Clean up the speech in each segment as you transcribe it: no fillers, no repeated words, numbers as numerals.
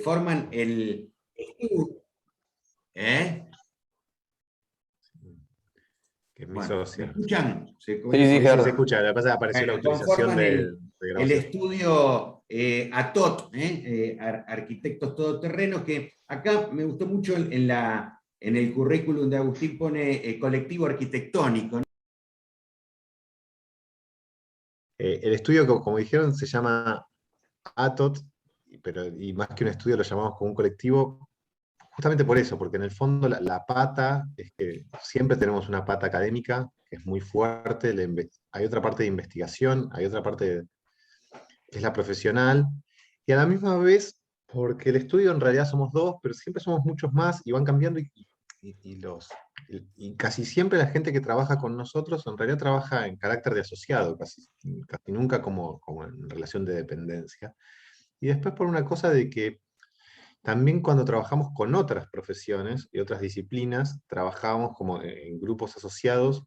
forman el... ¿Eh? Que es mi Bueno, ¿me socia. escuchan? Sí, Sí, Gerardo. se escucha. Lo que pasa es que apareció la Bueno, autorización conforman de el grabación. estudio ATOT, Arquitectos Todoterrenos, que acá me gustó mucho en el currículum de Agustín pone colectivo arquitectónico, ¿no? El estudio, como dijeron, se llama ATOT, y más que un estudio lo llamamos como un colectivo, justamente por eso, porque en el fondo la pata es que siempre tenemos una pata académica, que es muy fuerte, hay otra parte de investigación, hay otra parte que es la profesional, y a la misma vez, porque el estudio en realidad somos dos, pero siempre somos muchos más y van cambiando, y casi siempre la gente que trabaja con nosotros en realidad trabaja en carácter de asociado, casi nunca como en relación de dependencia. Y después por una cosa de que también cuando trabajamos con otras profesiones y otras disciplinas, trabajamos como en grupos asociados.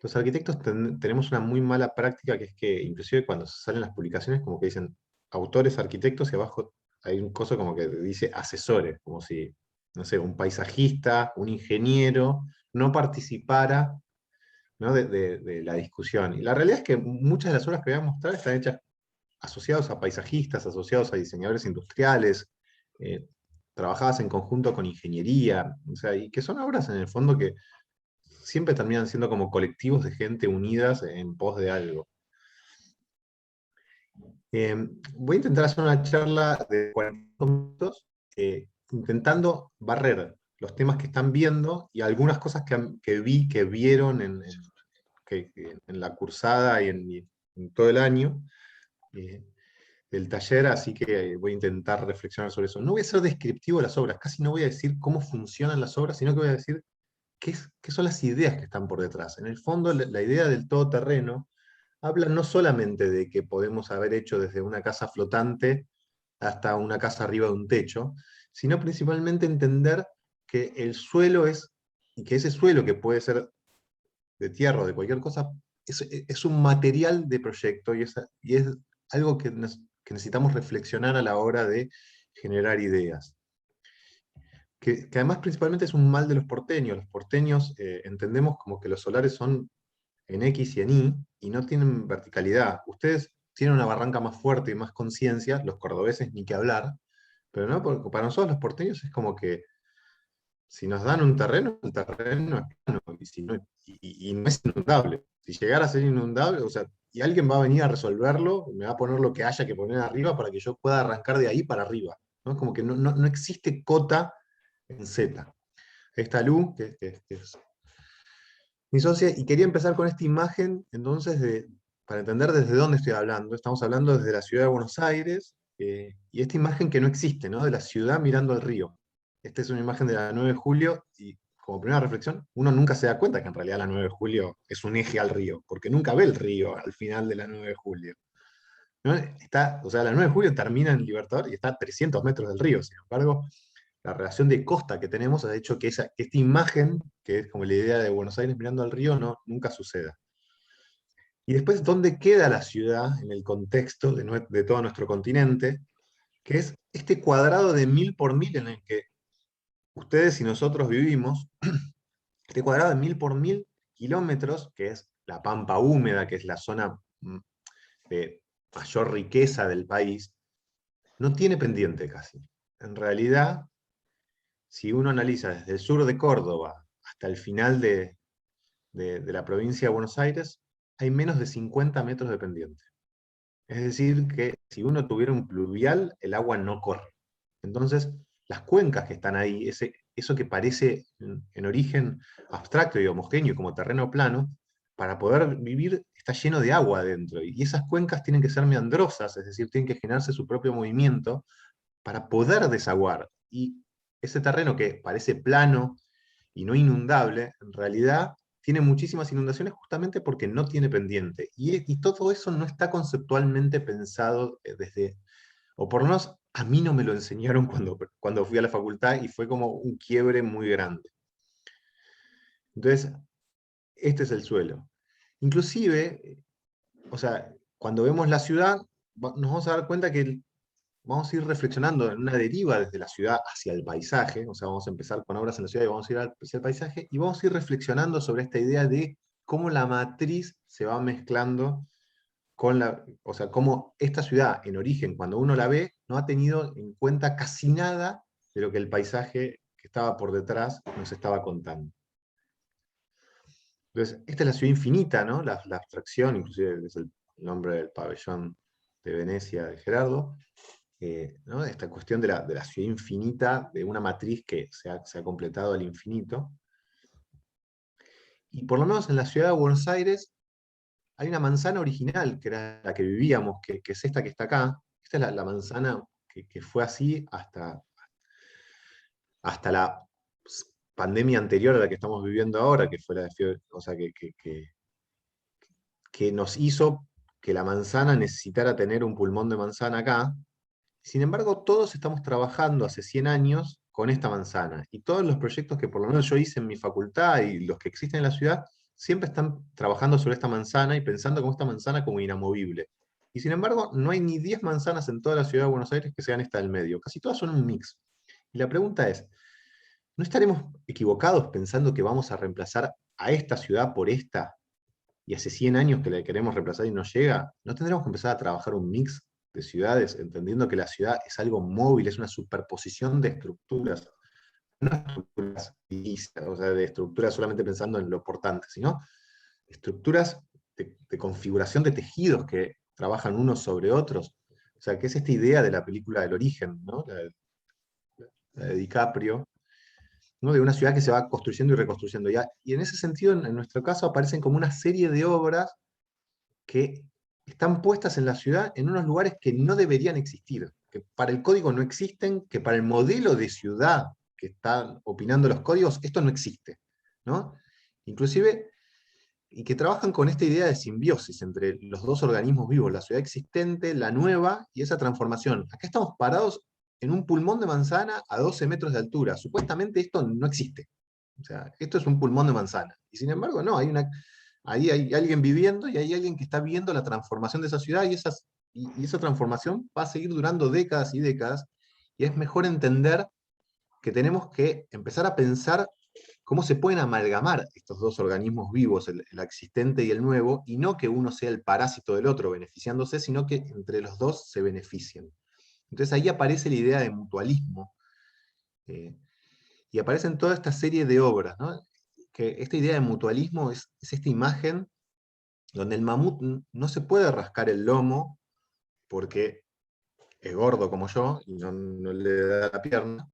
Los arquitectos tenemos una muy mala práctica, que es que inclusive cuando salen las publicaciones como que dicen autores arquitectos y abajo hay un coso como que dice asesores, como si, no sé, un paisajista, un ingeniero no participara, ¿no? de la discusión. Y la realidad es que muchas de las obras que voy a mostrar están hechas asociados a paisajistas, asociados a diseñadores industriales, eh, trabajadas en conjunto con ingeniería, o sea, y que son obras en el fondo que siempre terminan siendo como colectivos de gente unidas en pos de algo. Voy a intentar hacer una charla de 40 minutos, intentando barrer los temas que están viendo y algunas cosas que vieron en la cursada y en todo el año del taller, así que voy a intentar reflexionar sobre eso. No voy a ser descriptivo de las obras, casi no voy a decir cómo funcionan las obras, sino que voy a decir qué son las ideas que están por detrás. En el fondo, la idea del todoterreno habla no solamente de que podemos haber hecho desde una casa flotante hasta una casa arriba de un techo, sino principalmente entender que el suelo y que ese suelo, que puede ser de tierra o de cualquier cosa, es un material de proyecto y es algo que necesitamos reflexionar a la hora de generar ideas. Que además principalmente es un mal de los porteños. Los porteños entendemos como que los solares son en X y en Y no tienen verticalidad. Ustedes tienen una barranca más fuerte y más conciencia, los cordobeses ni que hablar, pero no, porque para nosotros los porteños es como que si nos dan un terreno, el terreno es plano, y no es inundable. Si llegara a ser inundable, o sea, y alguien va a venir a resolverlo, me va a poner lo que haya que poner arriba para que yo pueda arrancar de ahí para arriba, ¿no? Como que no existe cota en Z. Ahí está Lu, que es mi socia, y quería empezar con esta imagen, entonces, para entender desde dónde estoy hablando. Estamos hablando desde la ciudad de Buenos Aires, y esta imagen que no existe, ¿no? De la ciudad mirando al río. Esta es una imagen de la 9 de julio, y como primera reflexión, uno nunca se da cuenta que en realidad la 9 de julio es un eje al río, porque nunca ve el río al final de la 9 de julio, ¿no? O sea, la 9 de julio termina en Libertador y está a 300 metros del río. Sin embargo, la relación de costa que tenemos ha hecho que esta imagen, que es como la idea de Buenos Aires mirando al río, nunca suceda. Y después, ¿dónde queda la ciudad en el contexto de todo nuestro continente? Que es este cuadrado de 1000 por 1000 en el que ustedes y nosotros vivimos, este cuadrado de 1000 por 1000 kilómetros, que es la pampa húmeda, que es la zona de mayor riqueza del país, no tiene pendiente casi. En realidad, si uno analiza desde el sur de Córdoba hasta el final de la provincia de Buenos Aires, hay menos de 50 metros de pendiente. Es decir, que si uno tuviera un pluvial, el agua no corre. Entonces, las cuencas que están ahí, eso que parece en origen abstracto y homogéneo como terreno plano, para poder vivir está lleno de agua adentro. Y esas cuencas tienen que ser meandrosas, es decir, tienen que generarse su propio movimiento para poder desaguar. Y ese terreno que parece plano y no inundable, en realidad tiene muchísimas inundaciones justamente porque no tiene pendiente. Y todo eso no está conceptualmente pensado o por lo menos a mí no me lo enseñaron cuando fui a la facultad, y fue como un quiebre muy grande. Entonces, este es el suelo. Inclusive, o sea, cuando vemos la ciudad, nos vamos a dar cuenta que vamos a ir reflexionando en una deriva desde la ciudad hacia el paisaje, o sea, vamos a empezar con obras en la ciudad y vamos a ir hacia el paisaje, y vamos a ir reflexionando sobre esta idea de cómo la matriz se va mezclando con o sea, cómo esta ciudad, en origen, cuando uno la ve, no ha tenido en cuenta casi nada de lo que el paisaje que estaba por detrás nos estaba contando. Entonces, esta es la ciudad infinita, ¿no? La abstracción, inclusive es el nombre del pabellón de Venecia de Gerardo, ¿no? Esta cuestión de la ciudad infinita, de una matriz que se ha completado al infinito. Y por lo menos en la ciudad de Buenos Aires hay una manzana original, que era la que vivíamos, que es esta que está acá. Esta es la manzana que fue así hasta la pandemia anterior a la que estamos viviendo ahora, que fue la de fiebre, o sea, que nos hizo que la manzana necesitara tener un pulmón de manzana acá. Sin embargo, todos estamos trabajando hace 100 años con esta manzana, y todos los proyectos que por lo menos yo hice en mi facultad y los que existen en la ciudad, siempre están trabajando sobre esta manzana y pensando como esta manzana como inamovible. Y sin embargo, no hay ni 10 manzanas en toda la ciudad de Buenos Aires que sean esta del medio, casi todas son un mix. Y la pregunta es, ¿no estaremos equivocados pensando que vamos a reemplazar a esta ciudad por esta, y hace 100 años que la queremos reemplazar y no llega? ¿No tendremos que empezar a trabajar un mix de ciudades, entendiendo que la ciudad es algo móvil, es una superposición de estructuras, no estructuras lisas, o sea, de estructuras solamente pensando en lo portante, sino estructuras de configuración de tejidos que trabajan unos sobre otros? O sea, que es esta idea de la película del origen, ¿no? La de DiCaprio, ¿no? De una ciudad que se va construyendo y reconstruyendo. Y en ese sentido, en nuestro caso, aparecen como una serie de obras que están puestas en la ciudad en unos lugares que no deberían existir, que para el código no existen, que para el modelo de ciudad que están opinando los códigos, esto no existe, ¿no? Inclusive, y que trabajan con esta idea de simbiosis entre los dos organismos vivos, la ciudad existente, la nueva, y esa transformación. Acá estamos parados en un pulmón de manzana a 12 metros de altura. Supuestamente esto no existe. O sea, esto es un pulmón de manzana. Y sin embargo, no, ahí hay alguien viviendo y hay alguien que está viendo la transformación de esa ciudad, y esa transformación va a seguir durando décadas y décadas, y es mejor entender que tenemos que empezar a pensar cómo se pueden amalgamar estos dos organismos vivos, el existente y el nuevo, y no que uno sea el parásito del otro beneficiándose, sino que entre los dos se beneficien. Entonces ahí aparece la idea de mutualismo, y aparecen toda esta serie de obras, ¿no? Que esta idea de mutualismo es esta imagen donde el mamut no se puede rascar el lomo porque es gordo como yo y no le da la pierna,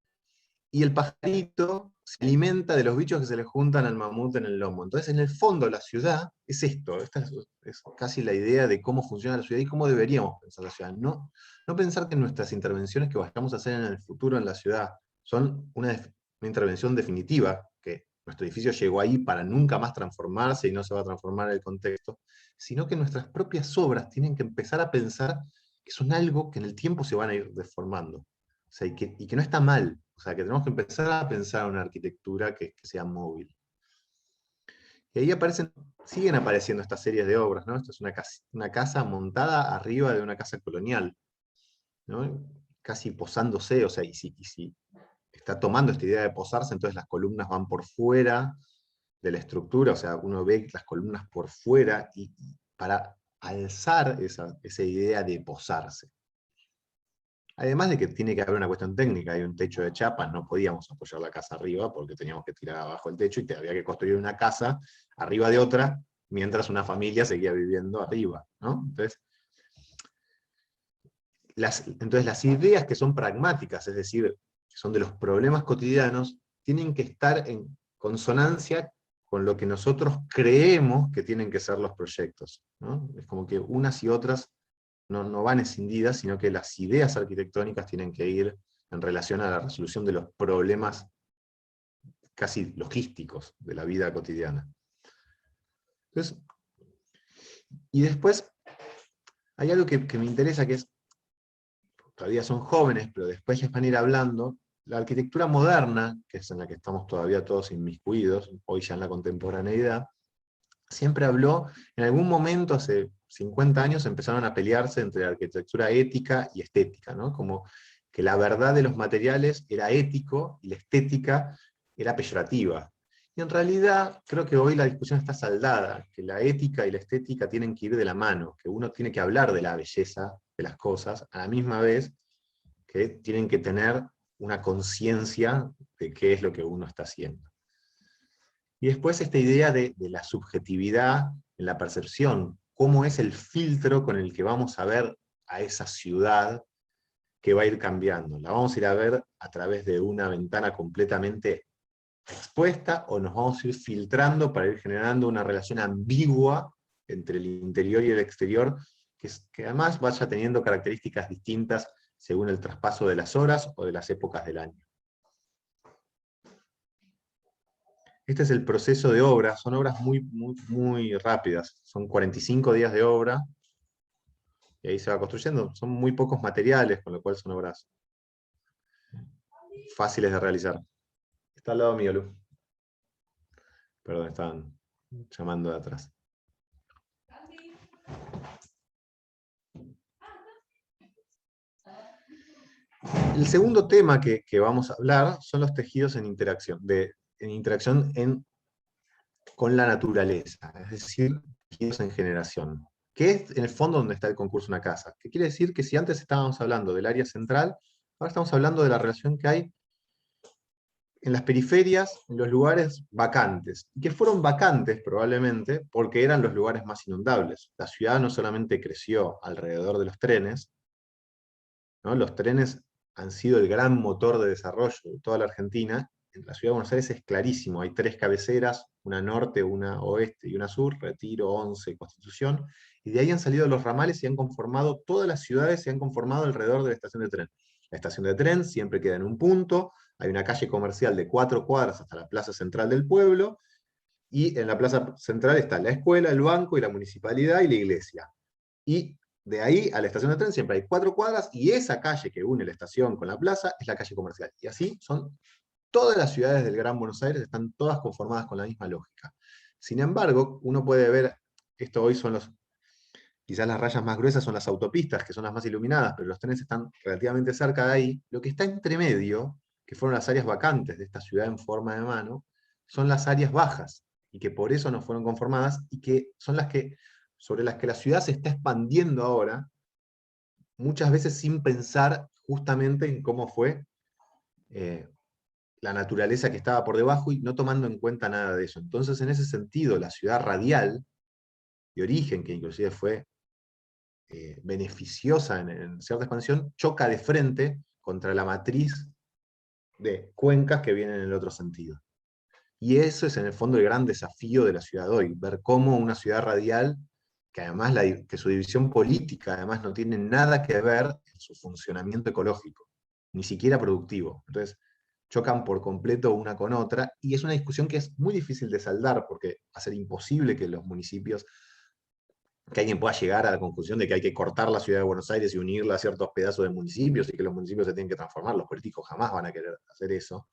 y el pajarito se alimenta de los bichos que se le juntan al mamut en el lomo. Entonces, en el fondo, la ciudad es esto. Esta es casi la idea de cómo funciona la ciudad y cómo deberíamos pensar la ciudad. No pensar que nuestras intervenciones que vayamos a hacer en el futuro en la ciudad son una intervención definitiva, que nuestro edificio llegó ahí para nunca más transformarse y no se va a transformar el contexto, sino que nuestras propias obras tienen que empezar a pensar que son algo que en el tiempo se van a ir deformando. O sea, y que no está mal. O sea, que tenemos que empezar a pensar en una arquitectura que sea móvil. Y ahí siguen apareciendo estas series de obras, ¿no? Esto es una casa montada arriba de una casa colonial, ¿no? Casi posándose, o sea, y si está tomando esta idea de posarse, entonces las columnas van por fuera de la estructura, o sea, uno ve las columnas por fuera, y para alzar esa idea de posarse. Además de que tiene que haber una cuestión técnica, hay un techo de chapa, no podíamos apoyar la casa arriba porque teníamos que tirar abajo el techo y había que construir una casa arriba de otra, mientras una familia seguía viviendo arriba, ¿no? Entonces, las ideas que son pragmáticas, es decir, que son de los problemas cotidianos, tienen que estar en consonancia con lo que nosotros creemos que tienen que ser los proyectos, ¿no? Es como que unas y otras no van escindidas, sino que las ideas arquitectónicas tienen que ir en relación a la resolución de los problemas casi logísticos de la vida cotidiana. Entonces, y después hay algo que me interesa, que es, todavía son jóvenes, pero después les van a ir hablando, la arquitectura moderna, que es en la que estamos todavía todos inmiscuidos, hoy ya en la contemporaneidad, siempre habló, en algún momento hace 50 años empezaron a pelearse entre arquitectura ética y estética, ¿no? Como que la verdad de los materiales era ético y la estética era peyorativa. Y en realidad creo que hoy la discusión está saldada, que la ética y la estética tienen que ir de la mano, que uno tiene que hablar de la belleza de las cosas, a la misma vez que tienen que tener una conciencia de qué es lo que uno está haciendo. Y después esta idea de la subjetividad en la percepción, cómo es el filtro con el que vamos a ver a esa ciudad que va a ir cambiando. ¿La vamos a ir a ver a través de una ventana completamente expuesta o nos vamos a ir filtrando para ir generando una relación ambigua entre el interior y el exterior, que además vaya teniendo características distintas según el traspaso de las horas o de las épocas del año? Este es el proceso de obra, son obras muy rápidas, son 45 días de obra, y ahí se va construyendo, son muy pocos materiales, con lo cual son obras fáciles de realizar. Está al lado mío, Lu. Perdón, estaban llamando de atrás. El segundo tema que vamos a hablar son los tejidos en interacción, con la naturaleza, es decir, tejidos en generación, que es en el fondo donde está el concurso Una Casa, que quiere decir que si antes estábamos hablando del área central, ahora estamos hablando de la relación que hay en las periferias, en los lugares vacantes, y que fueron vacantes probablemente porque eran los lugares más inundables. La ciudad no solamente creció alrededor de los trenes, ¿no? Los trenes han sido el gran motor de desarrollo de toda la Argentina. En la ciudad de Buenos Aires es clarísimo, hay 3 cabeceras, una norte, una oeste y una sur, Retiro, Once, Constitución, y de ahí han salido los ramales y han conformado, todas las ciudades se han conformado alrededor de la estación de tren. La estación de tren siempre queda en un punto, hay una calle comercial de 4 cuadras hasta la plaza central del pueblo, y en la plaza central está la escuela, el banco y la municipalidad y la iglesia. Y de ahí a la estación de tren siempre hay 4 cuadras, y esa calle que une la estación con la plaza es la calle comercial. Y así son todas las ciudades del Gran Buenos Aires, están todas conformadas con la misma lógica. Sin embargo, uno puede ver, esto hoy son quizás las rayas más gruesas son las autopistas, que son las más iluminadas, pero los trenes están relativamente cerca de ahí. Lo que está entre medio, que fueron las áreas vacantes de esta ciudad en forma de mano, son las áreas bajas, y que por eso no fueron conformadas, y que son sobre las que la ciudad se está expandiendo ahora, muchas veces sin pensar justamente en cómo fue la naturaleza que estaba por debajo y no tomando en cuenta nada de eso. Entonces, en ese sentido, la ciudad radial, de origen, que inclusive fue beneficiosa en cierta expansión, choca de frente contra la matriz de cuencas que vienen en el otro sentido. Y eso es en el fondo el gran desafío de la ciudad hoy, ver cómo una ciudad radial, que además que su división política además no tiene nada que ver en su funcionamiento ecológico, ni siquiera productivo. Entonces, chocan por completo una con otra, y es una discusión que es muy difícil de saldar, porque va a ser imposible que los municipios, que alguien pueda llegar a la conclusión de que hay que cortar la ciudad de Buenos Aires y unirla a ciertos pedazos de municipios, y que los municipios se tienen que transformar. Los políticos jamás van a querer hacer eso.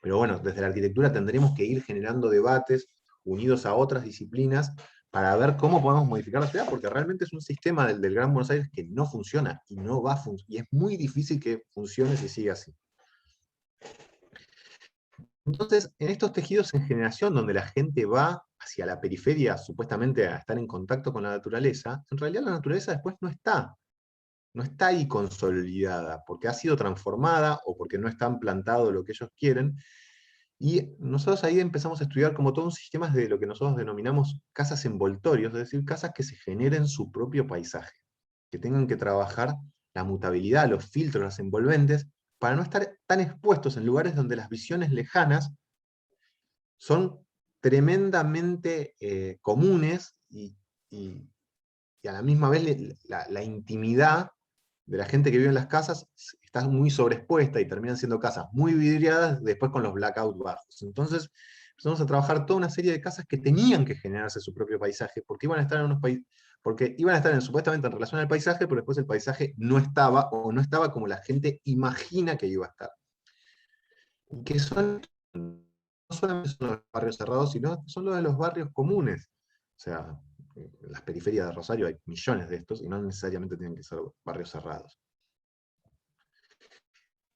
Pero bueno, desde la arquitectura tendremos que ir generando debates unidos a otras disciplinas para ver cómo podemos modificar la ciudad, porque realmente es un sistema del Gran Buenos Aires que no funciona, y no va a funcionar, y es muy difícil que funcione si sigue así. Entonces, en estos tejidos en generación, donde la gente va hacia la periferia supuestamente a estar en contacto con la naturaleza, en realidad la naturaleza después no está ahí consolidada, porque ha sido transformada o porque no están plantado lo que ellos quieren. Y nosotros ahí empezamos a estudiar como todo un sistema de lo que nosotros denominamos casas envoltorios, es decir, casas que se generen su propio paisaje, que tengan que trabajar la mutabilidad, los filtros, las envolventes, para no estar tan expuestos en lugares donde las visiones lejanas son tremendamente comunes, y a la misma vez la intimidad de la gente que vive en las casas está muy sobreexpuesta, y terminan siendo casas muy vidriadas después con los blackouts bajos. Entonces empezamos a trabajar toda una serie de casas que tenían que generarse su propio paisaje, porque iban a estar supuestamente en relación al paisaje, pero después el paisaje no estaba, o no estaba como la gente imagina que iba a estar. Y que no solamente son los barrios cerrados, sino son los de los barrios comunes. O sea, en las periferias de Rosario hay millones de estos, y no necesariamente tienen que ser barrios cerrados.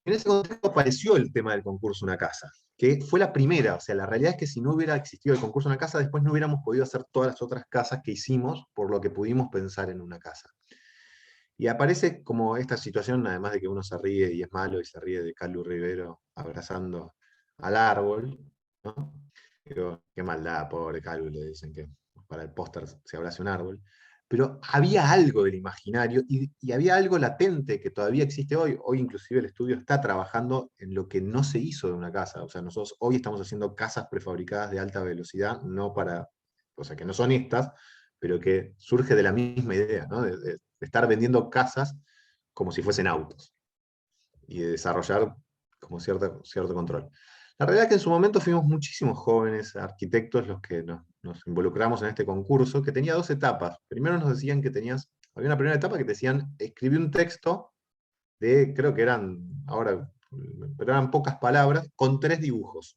En ese contexto apareció el tema del concurso Una Casa, que fue la primera. O sea, la realidad es que si no hubiera existido el concurso Una Casa, después no hubiéramos podido hacer todas las otras casas que hicimos por lo que pudimos pensar en una casa. Y aparece como esta situación, además de que uno se ríe y es malo, y se ríe de Calu Rivero abrazando al árbol, ¿no? Digo, qué maldad, pobre Calu, le dicen que para el póster se abrace un árbol. Pero había algo del imaginario y había algo latente que todavía existe hoy. Hoy inclusive el estudio está trabajando en lo que no se hizo de una casa. O sea, nosotros hoy estamos haciendo casas prefabricadas de alta velocidad, no para, o sea, que no son estas, pero que surge de la misma idea, ¿no? De estar vendiendo casas como si fuesen autos y de desarrollar como cierto control. La realidad es que en su momento fuimos muchísimos jóvenes arquitectos los que nos involucramos en este concurso, que tenía dos etapas. Primero nos decían que había una primera etapa que te decían, escribí un texto de, creo que eran, ahora, pero eran pocas palabras, con 3 dibujos.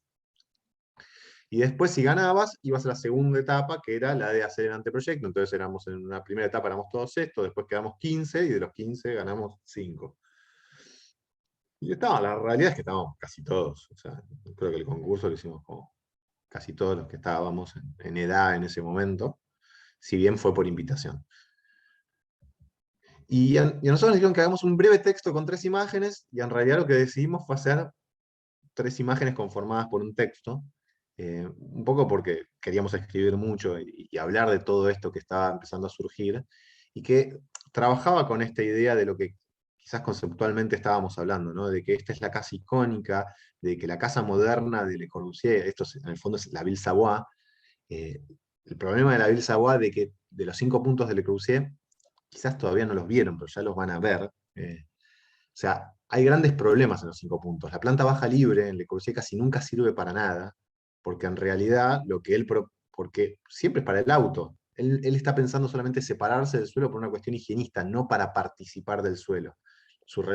Y después, si ganabas, ibas a la segunda etapa, que era la de hacer el anteproyecto. Entonces éramos en una primera etapa, éramos todos estos, después quedamos 15, y de los 15 ganamos 5. Y la realidad es que estábamos casi todos. O sea, creo que el concurso lo hicimos como casi todos los que estábamos en edad en ese momento, si bien fue por invitación. Y a nosotros nos dijeron que hagamos un breve texto con 3 imágenes, y en realidad lo que decidimos fue hacer 3 imágenes conformadas por un texto, un poco porque queríamos escribir mucho y hablar de todo esto que estaba empezando a surgir, y que trabajaba con esta idea de lo que quizás conceptualmente estábamos hablando, ¿no? De que esta es la casa icónica, de que la casa moderna de Le Corbusier, esto en el fondo es la Ville Savoie. El problema de la Ville Savoie de que de los 5 puntos de Le Corbusier, quizás todavía no los vieron, pero ya los van a ver. O sea, hay grandes problemas en los 5 puntos. La planta baja libre en Le Corbusier casi nunca sirve para nada, porque en realidad porque siempre es para el auto. Él está pensando solamente separarse del suelo por una cuestión higienista, no para participar del suelo.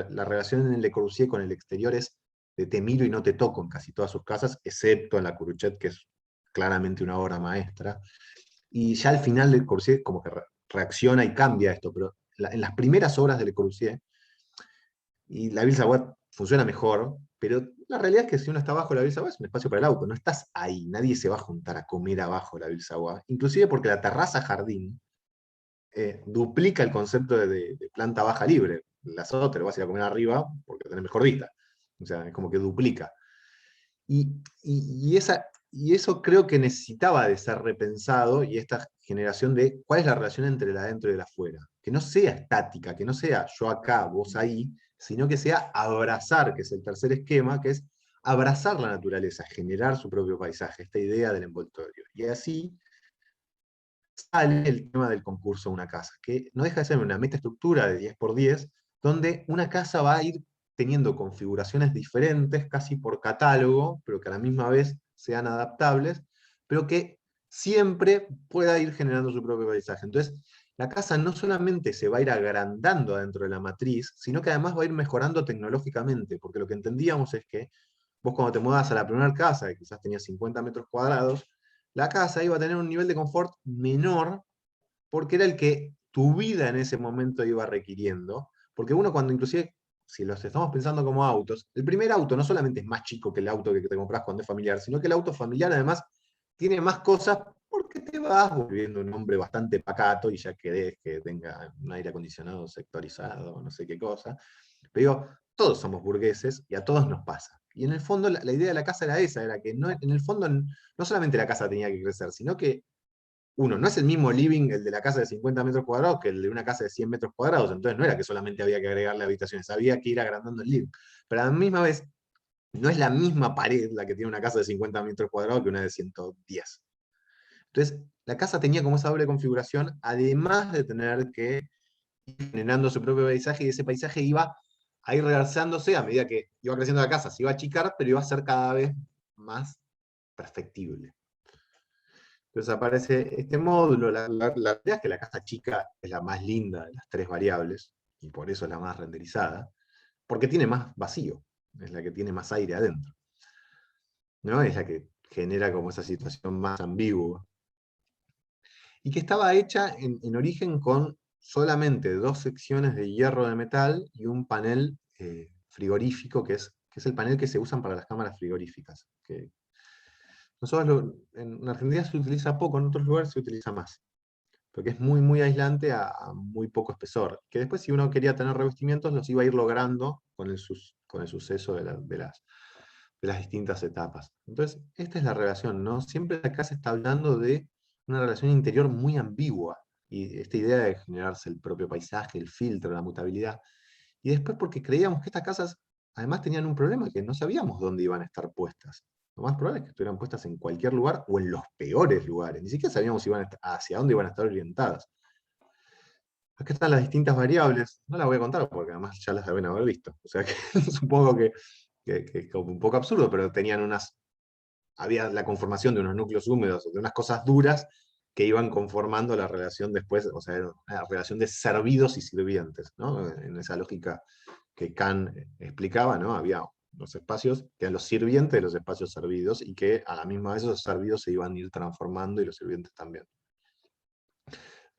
La relación en Le Corbusier con el exterior es de te miro y no te toco en casi todas sus casas, excepto en la Curuchet, que es claramente una obra maestra. Y ya al final Le Corbusier como que reacciona y cambia esto, pero en las primeras obras de Le Corbusier, y la Ville Savoie funciona mejor, pero la realidad es que si uno está abajo de la Ville Savoie es un espacio para el auto, no estás ahí, nadie se va a juntar a comer abajo de la Ville Savoie, inclusive porque la terraza jardín duplica el concepto de planta baja libre. Las otras vas a ir a comer arriba porque tenés mejor vista, o sea, es como que duplica. Y eso creo que necesitaba de ser repensado, y esta generación de cuál es la relación entre el adentro y el afuera. Que no sea estática, que no sea yo acá, vos ahí, sino que sea abrazar, que es el tercer esquema, que es abrazar la naturaleza, generar su propio paisaje, esta idea del envoltorio. Y así sale el tema del concurso Una Casa, que no deja de ser una metaestructura de 10x10, donde una casa va a ir teniendo configuraciones diferentes, casi por catálogo, pero que a la misma vez sean adaptables, pero que siempre pueda ir generando su propio paisaje. Entonces, la casa no solamente se va a ir agrandando adentro de la matriz, sino que además va a ir mejorando tecnológicamente, porque lo que entendíamos es que vos cuando te mudabas a la primera casa, que quizás tenía 50 metros cuadrados, la casa iba a tener un nivel de confort menor, porque era el que tu vida en ese momento iba requiriendo, porque uno cuando inclusive, si los estamos pensando como autos, el primer auto no solamente es más chico que el auto que te compras cuando es familiar, sino que el auto familiar además tiene más cosas porque te vas volviendo un hombre bastante pacato y ya querés que tenga un aire acondicionado sectorizado, no sé qué cosa. Pero digo, todos somos burgueses y a todos nos pasa. Y en el fondo la idea de la casa era esa, era que no, en el fondo no solamente la casa tenía que crecer, sino que no es el mismo living el de la casa de 50 metros cuadrados que el de una casa de 100 metros cuadrados, entonces no era que solamente había que agregarle habitaciones, había que ir agrandando el living. Pero a la misma vez, no es la misma pared la que tiene una casa de 50 metros cuadrados que una de 110. Entonces, la casa tenía como esa doble configuración, además de tener que ir generando su propio paisaje, y ese paisaje iba a ir realzándose a medida que iba creciendo la casa, se iba a achicar, pero iba a ser cada vez más perfectible. Entonces aparece este módulo. La realidad es que la casa chica es la más linda de las 3 variables, y por eso es la más renderizada, porque tiene más vacío, es la que tiene más aire adentro, ¿no? Es la que genera como esa situación más ambigua. y que estaba hecha en origen con solamente 2 secciones de hierro de metal y un panel frigorífico, que es el panel que se usan para las cámaras frigoríficas. Que nosotros en Argentina se utiliza poco, en otros lugares se utiliza más, porque es muy, muy aislante a muy poco espesor. Que después, si uno quería tener revestimientos, los iba a ir logrando con el suceso de las distintas etapas. Entonces, esta es la relación, ¿no? Siempre acá se está hablando de una relación interior muy ambigua, y esta idea de generarse el propio paisaje, el filtro, la mutabilidad. Y después porque creíamos que estas casas además tenían un problema, que no sabíamos dónde iban a estar puestas. Lo más probable es que estuvieran puestas en cualquier lugar o en los peores lugares. Ni siquiera sabíamos si hacia dónde iban a estar orientadas. Acá están las distintas variables. No las voy a contar porque además ya las deben haber visto. O sea que supongo que es como un poco absurdo, pero había la conformación de unos núcleos húmedos, de unas cosas duras que iban conformando la relación después, o sea, era una relación de servidos y sirvientes, ¿no? En esa lógica que Kant explicaba, ¿no? Había los espacios que eran los sirvientes de los espacios servidos, y que a la misma vez esos servidos se iban a ir transformando y los sirvientes también.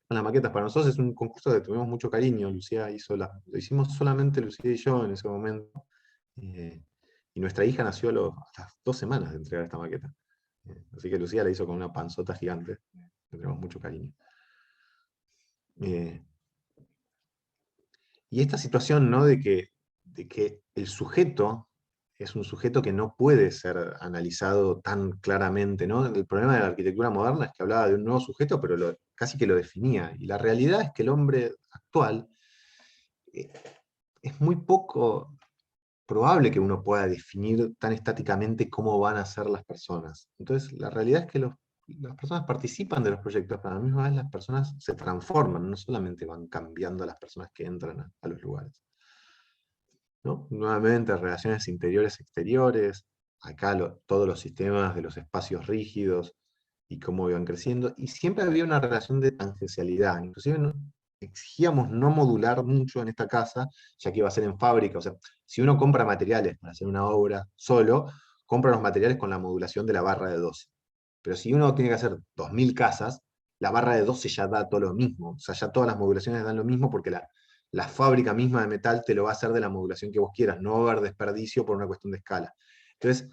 Las maquetas para nosotros es un concurso que tuvimos mucho cariño. Lucía lo hicimos solamente Lucía y yo en ese momento. Y nuestra hija nació a las 2 semanas de entregar esta maqueta. Así que Lucía la hizo con una panzota gigante. Le tenemos mucho cariño. Eh, y esta situación, ¿no? de que el sujeto es un sujeto que no puede ser analizado tan claramente, ¿no? El problema de la arquitectura moderna es que hablaba de un nuevo sujeto, pero casi que lo definía. Y la realidad es que el hombre actual eh, es muy poco probable que uno pueda definir tan estáticamente cómo van a ser las personas. Entonces, la realidad es que las personas participan de los proyectos, pero a la misma vez las personas se transforman, no solamente van cambiando las personas que entran a los lugares, ¿no? Nuevamente, relaciones interiores-exteriores, acá todos los sistemas de los espacios rígidos y cómo iban creciendo, y siempre había una relación de tangencialidad, inclusive exigíamos no modular mucho en esta casa, ya que iba a ser en fábrica. O sea, si uno compra materiales para hacer una obra solo, compra los materiales con la modulación de la barra de 12. Pero si uno tiene que hacer 2000 casas, la barra de 12 ya da todo lo mismo. O sea, ya todas las modulaciones dan lo mismo, porque la fábrica misma de metal te lo va a hacer de la modulación que vos quieras. No va a haber desperdicio por una cuestión de escala. Entonces,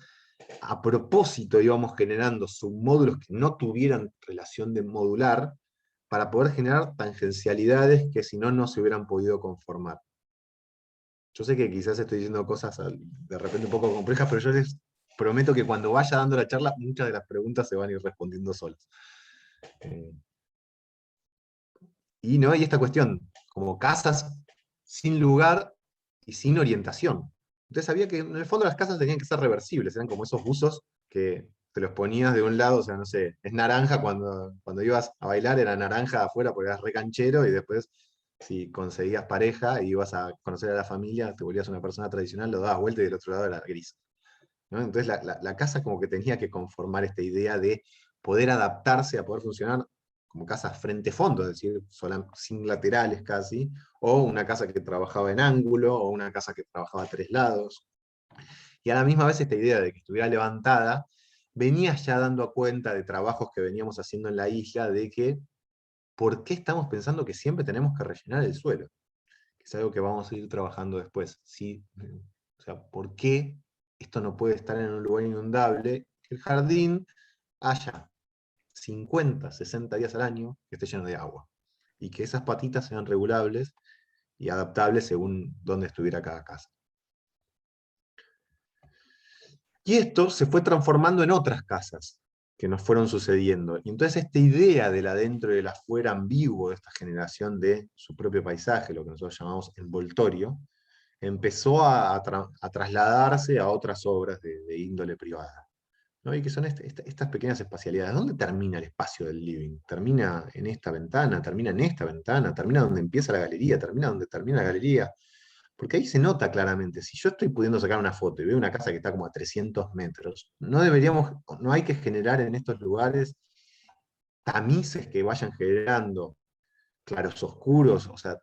a propósito íbamos generando submódulos que no tuvieran relación de modular, para poder generar tangencialidades que si no, no se hubieran podido conformar. Yo sé que quizás estoy diciendo cosas de repente un poco complejas, pero yo les prometo que cuando vaya dando la charla, muchas de las preguntas se van a ir respondiendo solas. Y esta cuestión, como casas sin lugar y sin orientación. Entonces sabía que en el fondo las casas tenían que ser reversibles, eran como esos buzos que te los ponías de un lado, o sea, no sé, es naranja cuando ibas a bailar, era naranja afuera porque eras re canchero, y después, si conseguías pareja y ibas a conocer a la familia, te volvías una persona tradicional, lo dabas vuelta y del otro lado era gris, ¿no? Entonces la casa como que tenía que conformar esta idea de poder adaptarse a poder funcionar como casas frente-fondo, es decir, sin laterales casi, o una casa que trabajaba en ángulo, o una casa que trabajaba a 3 lados. Y a la misma vez esta idea de que estuviera levantada venía ya dando cuenta de trabajos que veníamos haciendo en la isla, de que ¿por qué estamos pensando que siempre tenemos que rellenar el suelo? Que es algo que vamos a ir trabajando después. ¿Sí? O sea, ¿por qué esto no puede estar en un lugar inundable? Que el jardín haya 50, 60 días al año que esté lleno de agua. Y que esas patitas sean regulables y adaptables según dónde estuviera cada casa. Y esto se fue transformando en otras casas que nos fueron sucediendo. Y entonces esta idea del adentro y del afuera ambiguo de esta generación de su propio paisaje, lo que nosotros llamamos envoltorio, empezó a trasladarse a otras obras de índole privada, ¿no? Y que son estas pequeñas espacialidades. ¿Dónde termina el espacio del living? ¿Termina en esta ventana? ¿Termina en esta ventana? ¿Termina donde empieza la galería? ¿Termina donde termina la galería? Porque ahí se nota claramente, si yo estoy pudiendo sacar una foto y veo una casa que está como a 300 metros, no hay que generar en estos lugares tamices que vayan generando claros oscuros, o sea,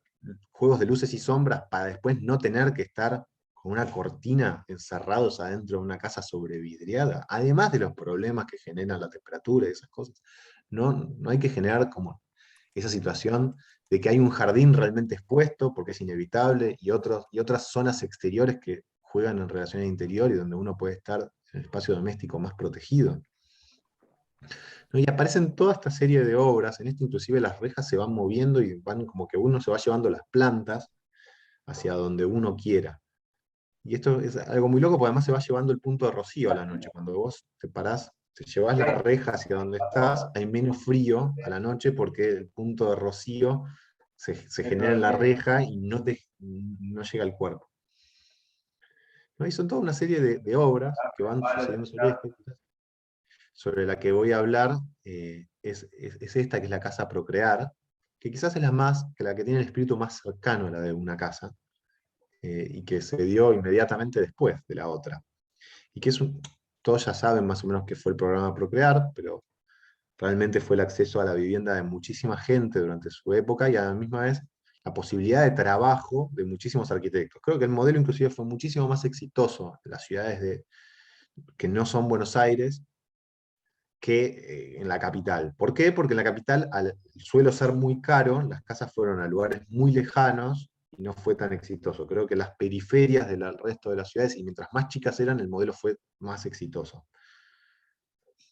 juegos de luces y sombras, para después no tener que estar con una cortina encerrados adentro de una casa sobrevidriada, además de los problemas que generan la temperatura y esas cosas. No hay que generar como esa situación de que hay un jardín realmente expuesto, porque es inevitable, y otras zonas exteriores que juegan en relación al interior y donde uno puede estar en el espacio doméstico más protegido. ¿No? Y aparecen toda esta serie de obras, en esto inclusive las rejas se van moviendo y van como que uno se va llevando las plantas hacia donde uno quiera. Y esto es algo muy loco, porque además se va llevando el punto de rocío a la noche. Cuando vos te parás, te llevas la reja hacia donde estás, hay menos frío a la noche porque el punto de rocío se genera en la reja y no llega al cuerpo. ¿No? Y son toda una serie de obras que van sucediendo sobre esto. Sobre la que voy a hablar es esta, que es la casa Procrear, que quizás es la que tiene el espíritu más cercano a la de una casa, y que se dio inmediatamente después de la otra. Y que todos ya saben más o menos qué fue el programa Procrear, pero realmente fue el acceso a la vivienda de muchísima gente durante su época y a la misma vez la posibilidad de trabajo de muchísimos arquitectos. Creo que el modelo inclusive fue muchísimo más exitoso en las ciudades que no son Buenos Aires que en la capital. ¿Por qué? Porque en la capital, al suelo ser muy caro, las casas fueron a lugares muy lejanos y no fue tan exitoso. Creo que las periferias del resto de las ciudades, y mientras más chicas eran, el modelo fue más exitoso.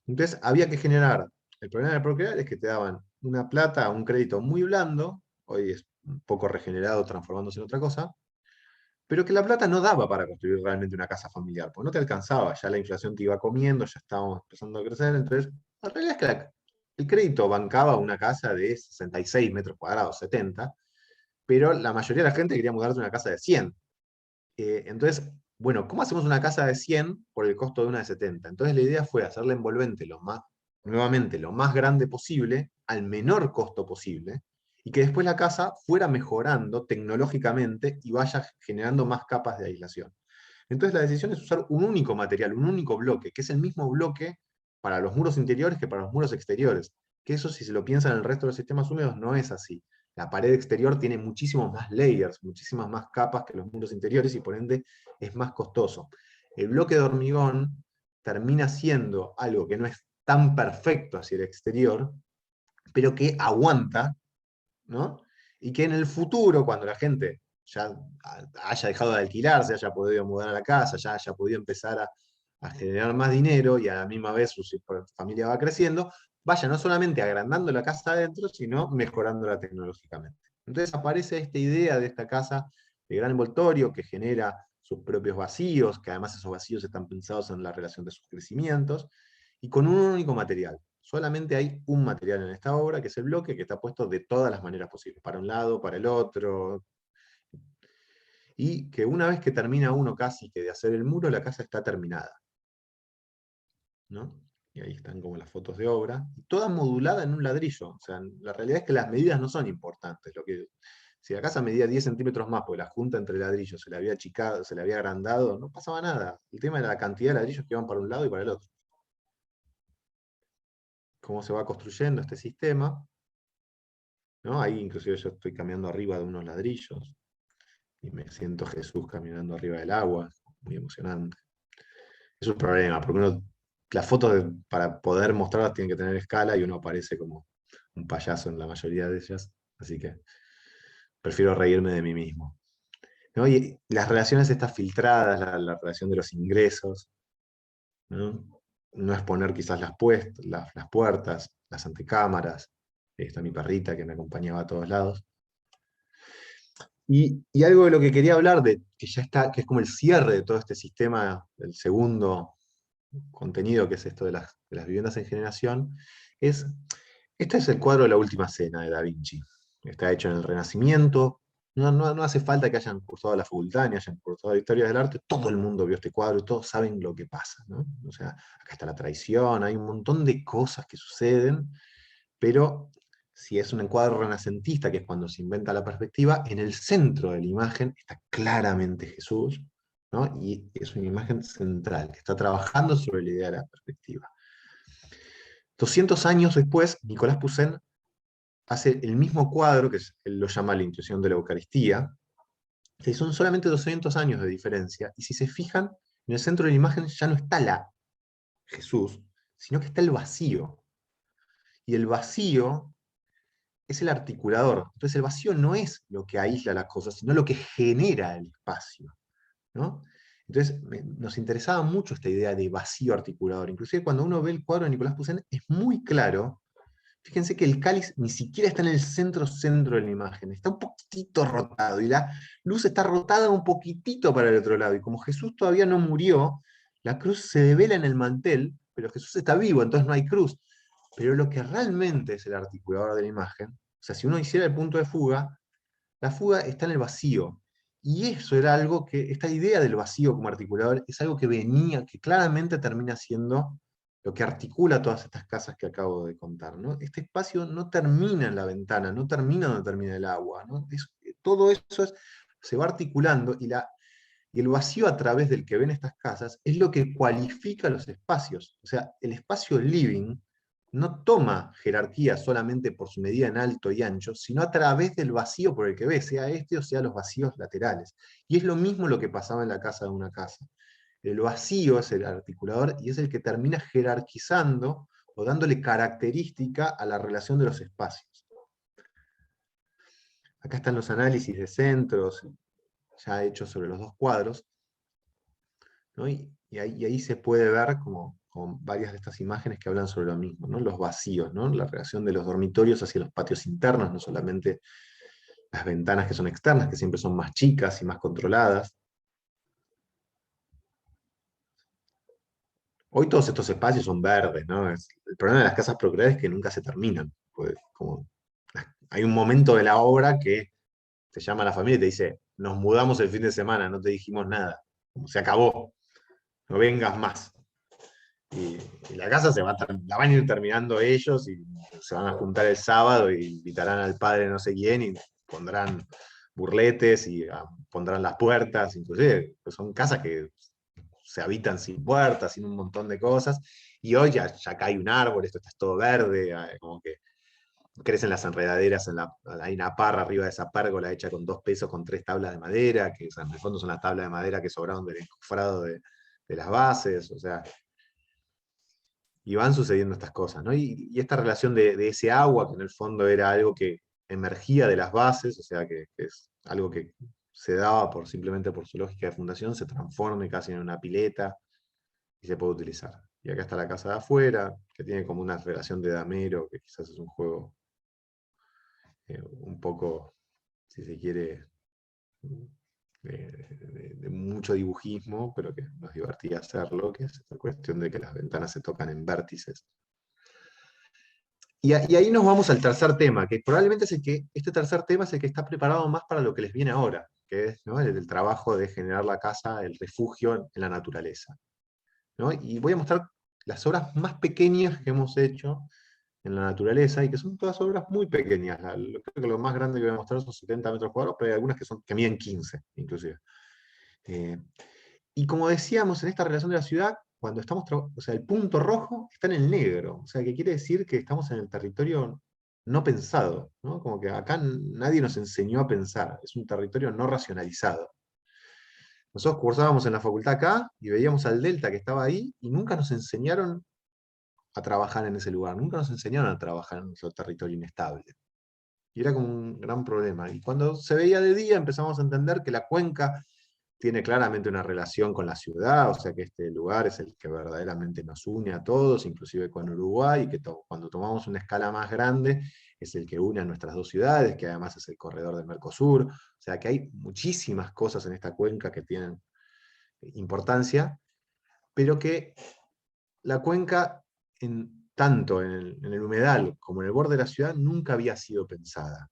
Entonces había que generar, el problema de Procrear es que te daban una plata, un crédito muy blando, hoy es un poco regenerado transformándose en otra cosa, pero que la plata no daba para construir realmente una casa familiar, porque no te alcanzaba, ya la inflación te iba comiendo, ya estábamos empezando a crecer, entonces la realidad es que el crédito bancaba una casa de 66 metros cuadrados, 70, pero la mayoría de la gente quería mudarse a una casa de 100. Entonces, bueno, ¿cómo hacemos una casa de 100 por el costo de una de 70? Entonces la idea fue hacerla envolvente nuevamente, lo más grande posible, al menor costo posible, y que después la casa fuera mejorando tecnológicamente y vaya generando más capas de aislación. Entonces la decisión es usar un único material, un único bloque, que es el mismo bloque para los muros interiores que para los muros exteriores. Que eso, si se lo piensa en el resto de los sistemas húmedos, no es así. La pared exterior tiene muchísimos más layers, muchísimas más capas que los muros interiores y por ende es más costoso. El bloque de hormigón termina siendo algo que no es tan perfecto hacia el exterior, pero que aguanta, ¿no? Y que en el futuro, cuando la gente ya haya dejado de alquilar, se haya podido mudar a la casa, ya haya podido empezar a generar más dinero y a la misma vez su familia va creciendo, vaya no solamente agrandando la casa adentro, sino mejorándola tecnológicamente. Entonces aparece esta idea de esta casa de gran envoltorio que genera sus propios vacíos, que además esos vacíos están pensados en la relación de sus crecimientos, y con un único material. Solamente hay un material en esta obra, que es el bloque, que está puesto de todas las maneras posibles, para un lado, para el otro, y que una vez que termina uno casi que de hacer el muro, la casa está terminada, ¿no? Y ahí están como las fotos de obra, toda modulada en un ladrillo. O sea, la realidad es que las medidas no son importantes. Si la casa medía 10 centímetros más, porque la junta entre ladrillos se le había achicado, se le había agrandado, no pasaba nada. El tema era la cantidad de ladrillos que iban para un lado y para el otro. Cómo se va construyendo este sistema, ¿no? Ahí inclusive yo estoy caminando arriba de unos ladrillos y me siento Jesús caminando arriba del agua, muy emocionante. Es un problema, porque las fotos para poder mostrarlas tienen que tener escala y uno aparece como un payaso en la mayoría de ellas, así que prefiero reírme de mí mismo. ¿No? Y las relaciones estas filtradas, la relación de los ingresos, ¿no? No exponer quizás las puertas, las antecámaras. Ahí está mi perrita que me acompañaba a todos lados. Y algo de lo que quería hablar, que ya está, que es como el cierre de todo este sistema, el segundo contenido, que es esto de las viviendas en generación, este es el cuadro de La Última Cena de Da Vinci. Está hecho en el Renacimiento. No hace falta que hayan cursado la facultad ni hayan cursado la historia del arte. Todo el mundo vio este cuadro y todos saben lo que pasa, ¿no? O sea, acá está la traición, hay un montón de cosas que suceden, pero si es un encuadre renacentista, que es cuando se inventa la perspectiva, en el centro de la imagen está claramente Jesús, ¿no? Y es una imagen central, que está trabajando sobre la idea de la perspectiva. 200 años después, Nicolás Poussin hace el mismo cuadro, que él lo llama La Intuición de la Eucaristía, que son solamente 200 años de diferencia, y si se fijan, en el centro de la imagen ya no está Jesús, sino que está el vacío. Y el vacío es el articulador. Entonces el vacío no es lo que aísla las cosas, sino lo que genera el espacio, ¿no? Entonces nos interesaba mucho esta idea de vacío articulador. Inclusive cuando uno ve el cuadro de Nicolás Poussin, es muy claro. Fíjense que el cáliz ni siquiera está en el centro de la imagen, está un poquitito rotado, y la luz está rotada un poquitito para el otro lado, y como Jesús todavía no murió, la cruz se devela en el mantel, pero Jesús está vivo, entonces no hay cruz. Pero lo que realmente es el articulador de la imagen, o sea, si uno hiciera el punto de fuga, la fuga está en el vacío. Y eso era algo que, esta idea del vacío como articulador, es algo que venía, que claramente termina siendo lo que articula todas estas casas que acabo de contar, ¿no? Este espacio no termina en la ventana, no termina donde termina el agua, ¿no? Todo eso se va articulando, y el vacío a través del que ven estas casas es lo que cualifica los espacios. O sea, el espacio living no toma jerarquía solamente por su medida en alto y ancho, sino a través del vacío por el que ve, sea este o sea los vacíos laterales. Y es lo mismo lo que pasaba en la casa de una casa. El vacío es el articulador y es el que termina jerarquizando o dándole característica a la relación de los espacios. Acá están los análisis de centros, ya hechos sobre los dos cuadros, ¿no? Y ahí se puede ver como con varias de estas imágenes que hablan sobre lo mismo, ¿no? Los vacíos, ¿no? La relación de los dormitorios hacia los patios internos, no solamente las ventanas que son externas, que siempre son más chicas y más controladas. Hoy todos estos espacios son verdes, ¿no? El problema de las casas procreadas es que nunca se terminan. Pues, hay un momento de la obra que te llama a la familia y te dice, nos mudamos el fin de semana, no te dijimos nada, como se acabó, no vengas más. Y, y la casa la van a ir terminando ellos y se van a juntar el sábado y invitarán al padre no sé quién y pondrán burletes y pondrán las puertas, inclusive pues son casas que se habitan sin puertas, sin un montón de cosas, y hoy ya cae un árbol, esto está todo verde, como que crecen las enredaderas, hay una parra arriba de esa pérgola hecha con 2 pesos, con 3 tablas de madera, que en el fondo son las tablas de madera que sobraron del encofrado de las bases, o sea, y van sucediendo estas cosas, ¿no? Y esta relación de ese agua, que en el fondo era algo que emergía de las bases, o sea, que es algo que se daba simplemente por su lógica de fundación, se transforme casi en una pileta y se puede utilizar. Y acá está la casa de afuera, que tiene como una relación de damero, que quizás es un juego un poco, si se quiere, de mucho dibujismo, pero que nos divertía hacerlo, que es esta cuestión de que las ventanas se tocan en vértices. Y ahí nos vamos al tercer tema, que probablemente este tercer tema es el que está preparado más para lo que les viene ahora, que es, ¿no?, el trabajo de generar la casa, el refugio en la naturaleza, ¿no? Y voy a mostrar las obras más pequeñas que hemos hecho en la naturaleza, y que son todas obras muy pequeñas. Creo que lo más grande que voy a mostrar son 70 metros cuadrados, pero hay algunas que miden 15, inclusive. Eh, y como decíamos, en esta relación de la ciudad, cuando estamos, o sea, el punto rojo está en el negro, o sea, que quiere decir que estamos en el territorio no pensado, ¿no? Como que acá nadie nos enseñó a pensar, es un territorio no racionalizado. Nosotros cursábamos en la facultad acá y veíamos al delta que estaba ahí y nunca nos enseñaron a trabajar en ese lugar, nunca nos enseñaron a trabajar en nuestro territorio inestable. Y era como un gran problema. Y cuando se veía de día empezamos a entender que la cuenca tiene claramente una relación con la ciudad, o sea que este lugar es el que verdaderamente nos une a todos, inclusive con Uruguay, y que cuando tomamos una escala más grande es el que une a nuestras dos ciudades, que además es el corredor del Mercosur, o sea que hay muchísimas cosas en esta cuenca que tienen importancia, pero que la cuenca, tanto en el humedal como en el borde de la ciudad, nunca había sido pensada.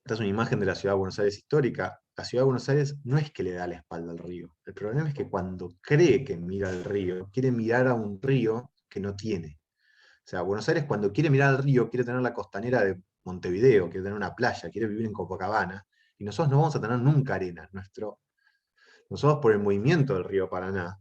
Esta es una imagen de la ciudad de Buenos Aires histórica. La ciudad de Buenos Aires no es que le da la espalda al río. El problema es que cuando cree que mira al río, quiere mirar a un río que no tiene. O sea, Buenos Aires cuando quiere mirar al río, quiere tener la costanera de Montevideo, quiere tener una playa, quiere vivir en Copacabana, y nosotros no vamos a tener nunca arena. Nosotros por el movimiento del río Paraná,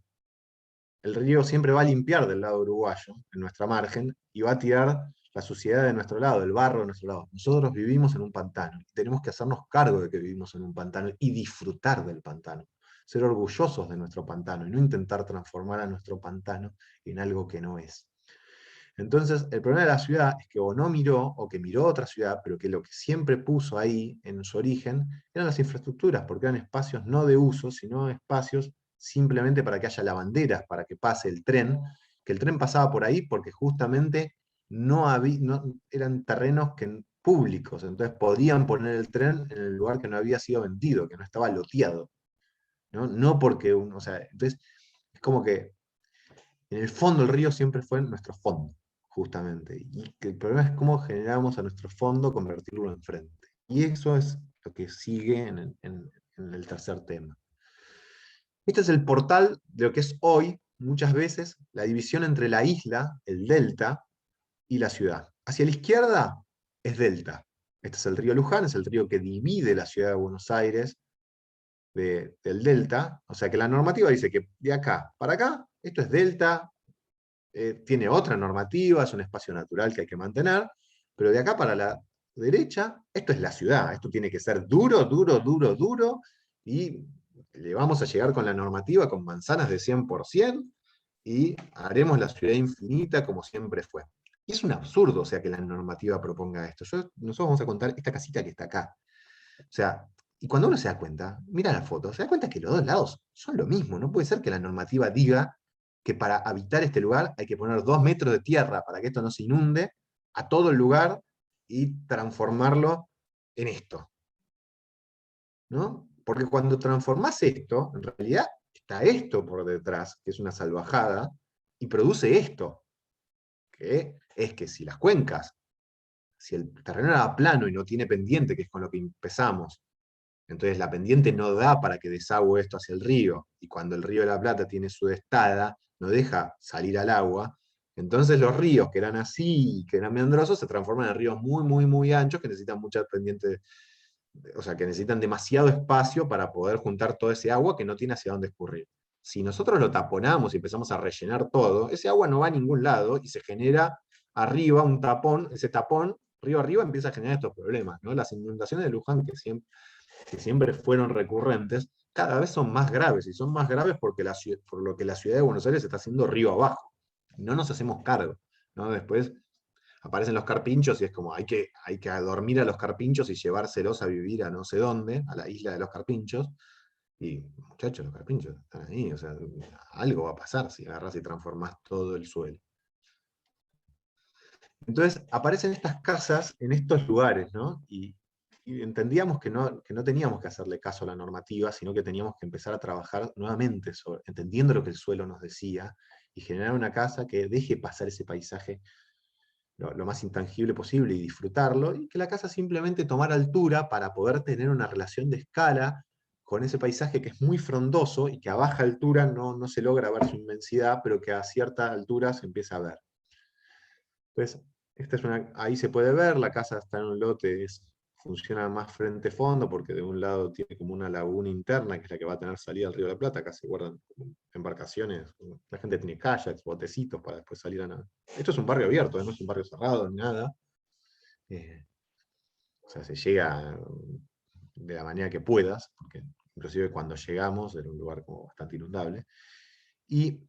el río siempre va a limpiar del lado uruguayo, en nuestra margen, y va a tirar la suciedad de nuestro lado, el barro de nuestro lado. Nosotros vivimos en un pantano, y tenemos que hacernos cargo de que vivimos en un pantano y disfrutar del pantano, ser orgullosos de nuestro pantano y no intentar transformar a nuestro pantano en algo que no es. Entonces, el problema de la ciudad es que o no miró, o que miró otra ciudad, pero que lo que siempre puso ahí en su origen eran las infraestructuras, porque eran espacios no de uso, sino espacios simplemente para que haya lavanderas, para que pase el tren, que el tren pasaba por ahí porque justamente eran terrenos públicos, entonces podían poner el tren en el lugar que no había sido vendido, que no estaba loteado. No porque o sea, entonces es como que en el fondo el río siempre fue nuestro fondo, justamente. Y que el problema es cómo generamos a nuestro fondo convertirlo en frente. Y eso es lo que sigue en el tercer tema. Este es el portal de lo que es hoy, muchas veces, la división entre la isla, el delta, y la ciudad. Hacia la izquierda es delta. Este es el río Luján, es el río que divide la ciudad de Buenos Aires del delta. O sea que la normativa dice que de acá para acá, esto es delta, tiene otra normativa, es un espacio natural que hay que mantener, pero de acá para la derecha, esto es la ciudad, esto tiene que ser duro, duro, duro, duro, y le vamos a llegar con la normativa con manzanas de 100%, y haremos la ciudad infinita como siempre fue. Y es un absurdo, o sea, que la normativa proponga esto. Nosotros vamos a contar esta casita que está acá. O sea, y cuando uno se da cuenta, mira la foto, se da cuenta que los dos lados son lo mismo. No puede ser que la normativa diga que para habitar este lugar hay que poner 2 metros de tierra para que esto no se inunde a todo el lugar y transformarlo en esto. ¿No? Porque cuando transformás esto, en realidad está esto por detrás, que es una salvajada, y produce esto, que es que si las cuencas, si el terreno era plano y no tiene pendiente, que es con lo que empezamos, entonces la pendiente no da para que desagüe esto hacia el río, y cuando el río de la Plata tiene su destada, no deja salir al agua, entonces los ríos que eran así, que eran meandrosos, se transforman en ríos muy, muy, muy anchos, que necesitan mucha pendiente, o sea, que necesitan demasiado espacio para poder juntar todo ese agua que no tiene hacia dónde escurrir. Si nosotros lo taponamos y empezamos a rellenar todo, ese agua no va a ningún lado y se genera arriba un tapón, ese tapón, río arriba, empieza a generar estos problemas, ¿no? Las inundaciones de Luján, que siempre fueron recurrentes, cada vez son más graves, y son más graves porque por lo que la ciudad de Buenos Aires está haciendo río abajo. No nos hacemos cargo, ¿no? Después aparecen los carpinchos y es como hay que dormir a los carpinchos y llevárselos a vivir a no sé dónde, a la isla de los carpinchos, y muchachos, los carpinchos están ahí, o sea, algo va a pasar si agarras y transformás todo el suelo. Entonces aparecen estas casas en estos lugares, ¿no? Y entendíamos que no teníamos que hacerle caso a la normativa, sino que teníamos que empezar a trabajar nuevamente entendiendo lo que el suelo nos decía, y generar una casa que deje pasar ese paisaje lo más intangible posible y disfrutarlo, y que la casa simplemente tomara altura para poder tener una relación de escala con ese paisaje que es muy frondoso y que a baja altura no se logra ver su inmensidad, pero que a cierta altura se empieza a ver. Entonces, ahí se puede ver, la casa está en un lote, funciona más frente-fondo, porque de un lado tiene como una laguna interna, que es la que va a tener salida al Río de la Plata. Acá se guardan embarcaciones, la gente tiene kayaks, botecitos para después salir a nadar. Esto es un barrio abierto, no es un barrio cerrado ni nada. O sea, se llega de la manera que puedas, porque inclusive cuando llegamos era un lugar como bastante inundable. Y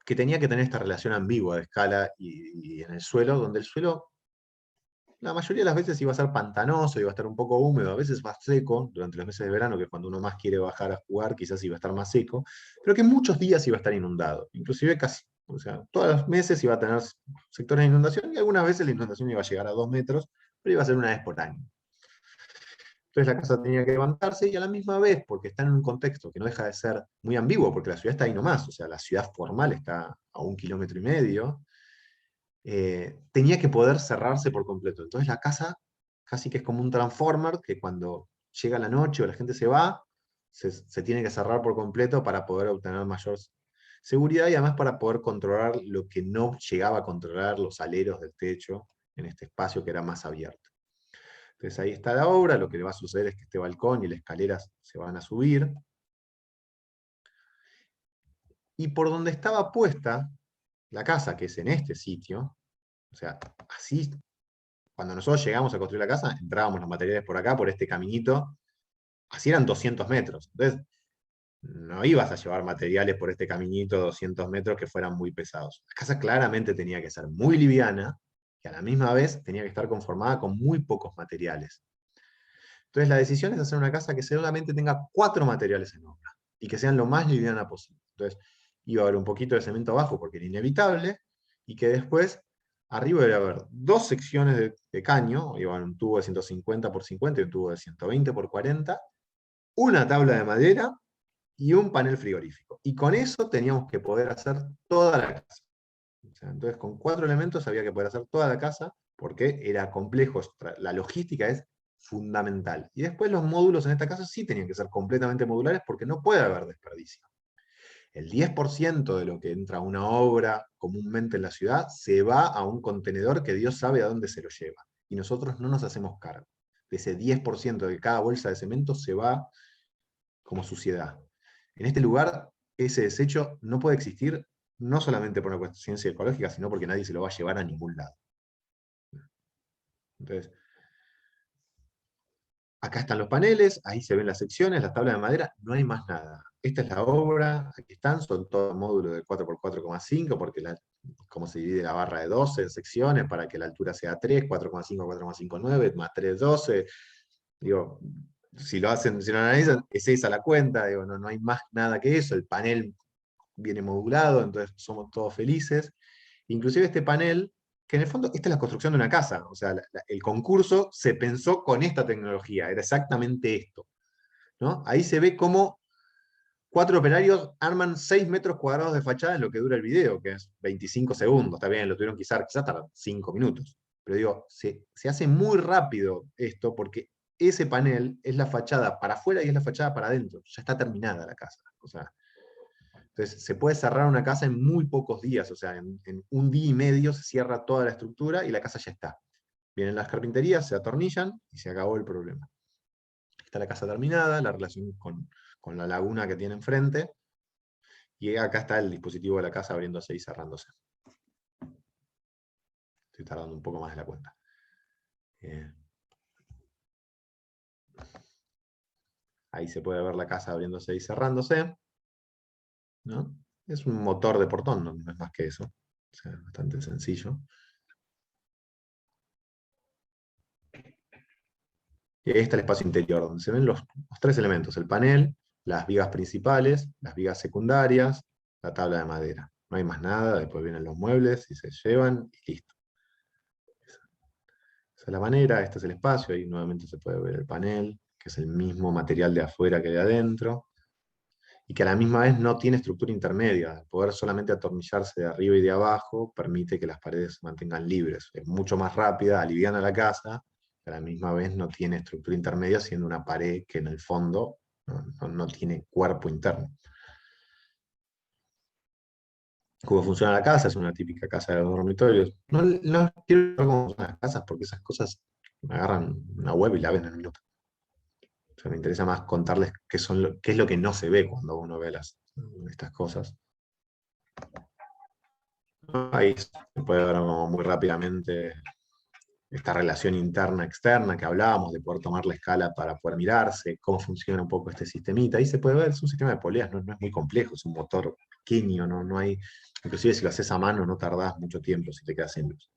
que tenía que tener esta relación ambigua de escala y en el suelo, donde el suelo la mayoría de las veces iba a ser pantanoso, iba a estar un poco húmedo, a veces más seco, durante los meses de verano, que es cuando uno más quiere bajar a jugar, quizás iba a estar más seco, pero que muchos días iba a estar inundado, inclusive casi, o sea, todos los meses iba a tener sectores de inundación, y algunas veces la inundación iba a llegar a 2 metros, pero iba a ser una vez por año. Entonces la casa tenía que levantarse, y a la misma vez, porque está en un contexto que no deja de ser muy ambiguo, porque la ciudad está ahí nomás, o sea, la ciudad formal está a 1,5 kilómetros, tenía que poder cerrarse por completo. Entonces la casa casi que es como un transformer que cuando llega la noche o la gente se va, se tiene que cerrar por completo para poder obtener mayor seguridad, y además para poder controlar lo que no llegaba a controlar los aleros del techo en este espacio que era más abierto. Entonces ahí está la obra, lo que le va a suceder es que este balcón y las escaleras se van a subir. Y por donde estaba puesta la casa, que es en este sitio, o sea, así, cuando nosotros llegamos a construir la casa, entrábamos los materiales por acá, por este caminito, así eran 200 metros. Entonces, no ibas a llevar materiales por este caminito 200 metros que fueran muy pesados. La casa claramente tenía que ser muy liviana, y a la misma vez tenía que estar conformada con muy pocos materiales. Entonces la decisión es hacer una casa que solamente tenga 4 materiales en obra, y que sean lo más liviana posible. Entonces iba a haber un poquito de cemento abajo porque era inevitable, y que después arriba iba a haber 2 secciones de caño, iba a haber un tubo de 150 por 50 y un tubo de 120 por 40, una tabla de madera y un panel frigorífico. Y con eso teníamos que poder hacer toda la casa. O sea, entonces, con 4 elementos había que poder hacer toda la casa, porque era complejo. La logística es fundamental. Y después los módulos en esta casa sí tenían que ser completamente modulares, porque no puede haber desperdicio. El 10% de lo que entra a una obra comúnmente en la ciudad se va a un contenedor que Dios sabe a dónde se lo lleva. Y nosotros no nos hacemos cargo. De ese 10% de cada bolsa de cemento se va como suciedad. En este lugar, ese desecho no puede existir, no solamente por una cuestión ecológica, sino porque nadie se lo va a llevar a ningún lado. Entonces, acá están los paneles, ahí se ven las secciones, las tablas de madera, no hay más nada. Esta es la obra, aquí están, son todos módulos de 4x4,5, porque como se divide la barra de 12 en secciones, para que la altura sea 3, 4,5, 4,59, más 3, 12. Digo, si lo analizan, es esa la cuenta, digo, no hay más nada que eso. El panel viene modulado, entonces somos todos felices. Inclusive este panel, que en el fondo esta es la construcción de una casa, o sea, el concurso se pensó con esta tecnología, era exactamente esto, ¿no? Ahí se ve cómo 4 operarios arman 6 metros cuadrados de fachada en lo que dura el video, que es 25 segundos, está bien, lo tuvieron que usar, quizás tardan 5 minutos. Pero digo, se hace muy rápido esto, porque ese panel es la fachada para afuera y es la fachada para adentro, ya está terminada la casa. O sea, entonces se puede cerrar una casa en muy pocos días, o sea, en un día y medio se cierra toda la estructura y la casa ya está. Vienen las carpinterías, se atornillan y se acabó el problema. Está la casa terminada, la relación con la laguna que tiene enfrente, y acá está el dispositivo de la casa abriéndose y cerrándose. Estoy tardando un poco más de la cuenta. Ahí se puede ver la casa abriéndose y cerrándose, ¿no? Es un motor de portón, no es más que eso. O sea, bastante sencillo. Y ahí está el espacio interior, donde se ven los 3 elementos: el panel, las vigas principales, las vigas secundarias, la tabla de madera. No hay más nada, después vienen los muebles y se llevan y listo. Esa es la manera, este es el espacio, ahí nuevamente se puede ver el panel, que es el mismo material de afuera que de adentro, y que a la misma vez no tiene estructura intermedia. El poder solamente atornillarse de arriba y de abajo permite que las paredes se mantengan libres. Es mucho más rápida, aliviana la casa, a la misma vez no tiene estructura intermedia, siendo una pared que en el fondo no tiene cuerpo interno. ¿Cómo funciona la casa? Es una típica casa de dormitorios. No quiero ver cómo funcionan las casas, porque esas cosas me agarran una web y la ven en un minuto. O sea, me interesa más contarles qué es lo que no se ve cuando uno ve estas cosas. Ahí se puede ver muy rápidamente esta relación interna-externa que hablábamos, de poder tomar la escala para poder mirarse, cómo funciona un poco este sistemita. Ahí se puede ver, es un sistema de poleas, no es muy complejo, es un motor pequeño, no hay, inclusive si lo haces a mano no tardás mucho tiempo si te quedas sin luz.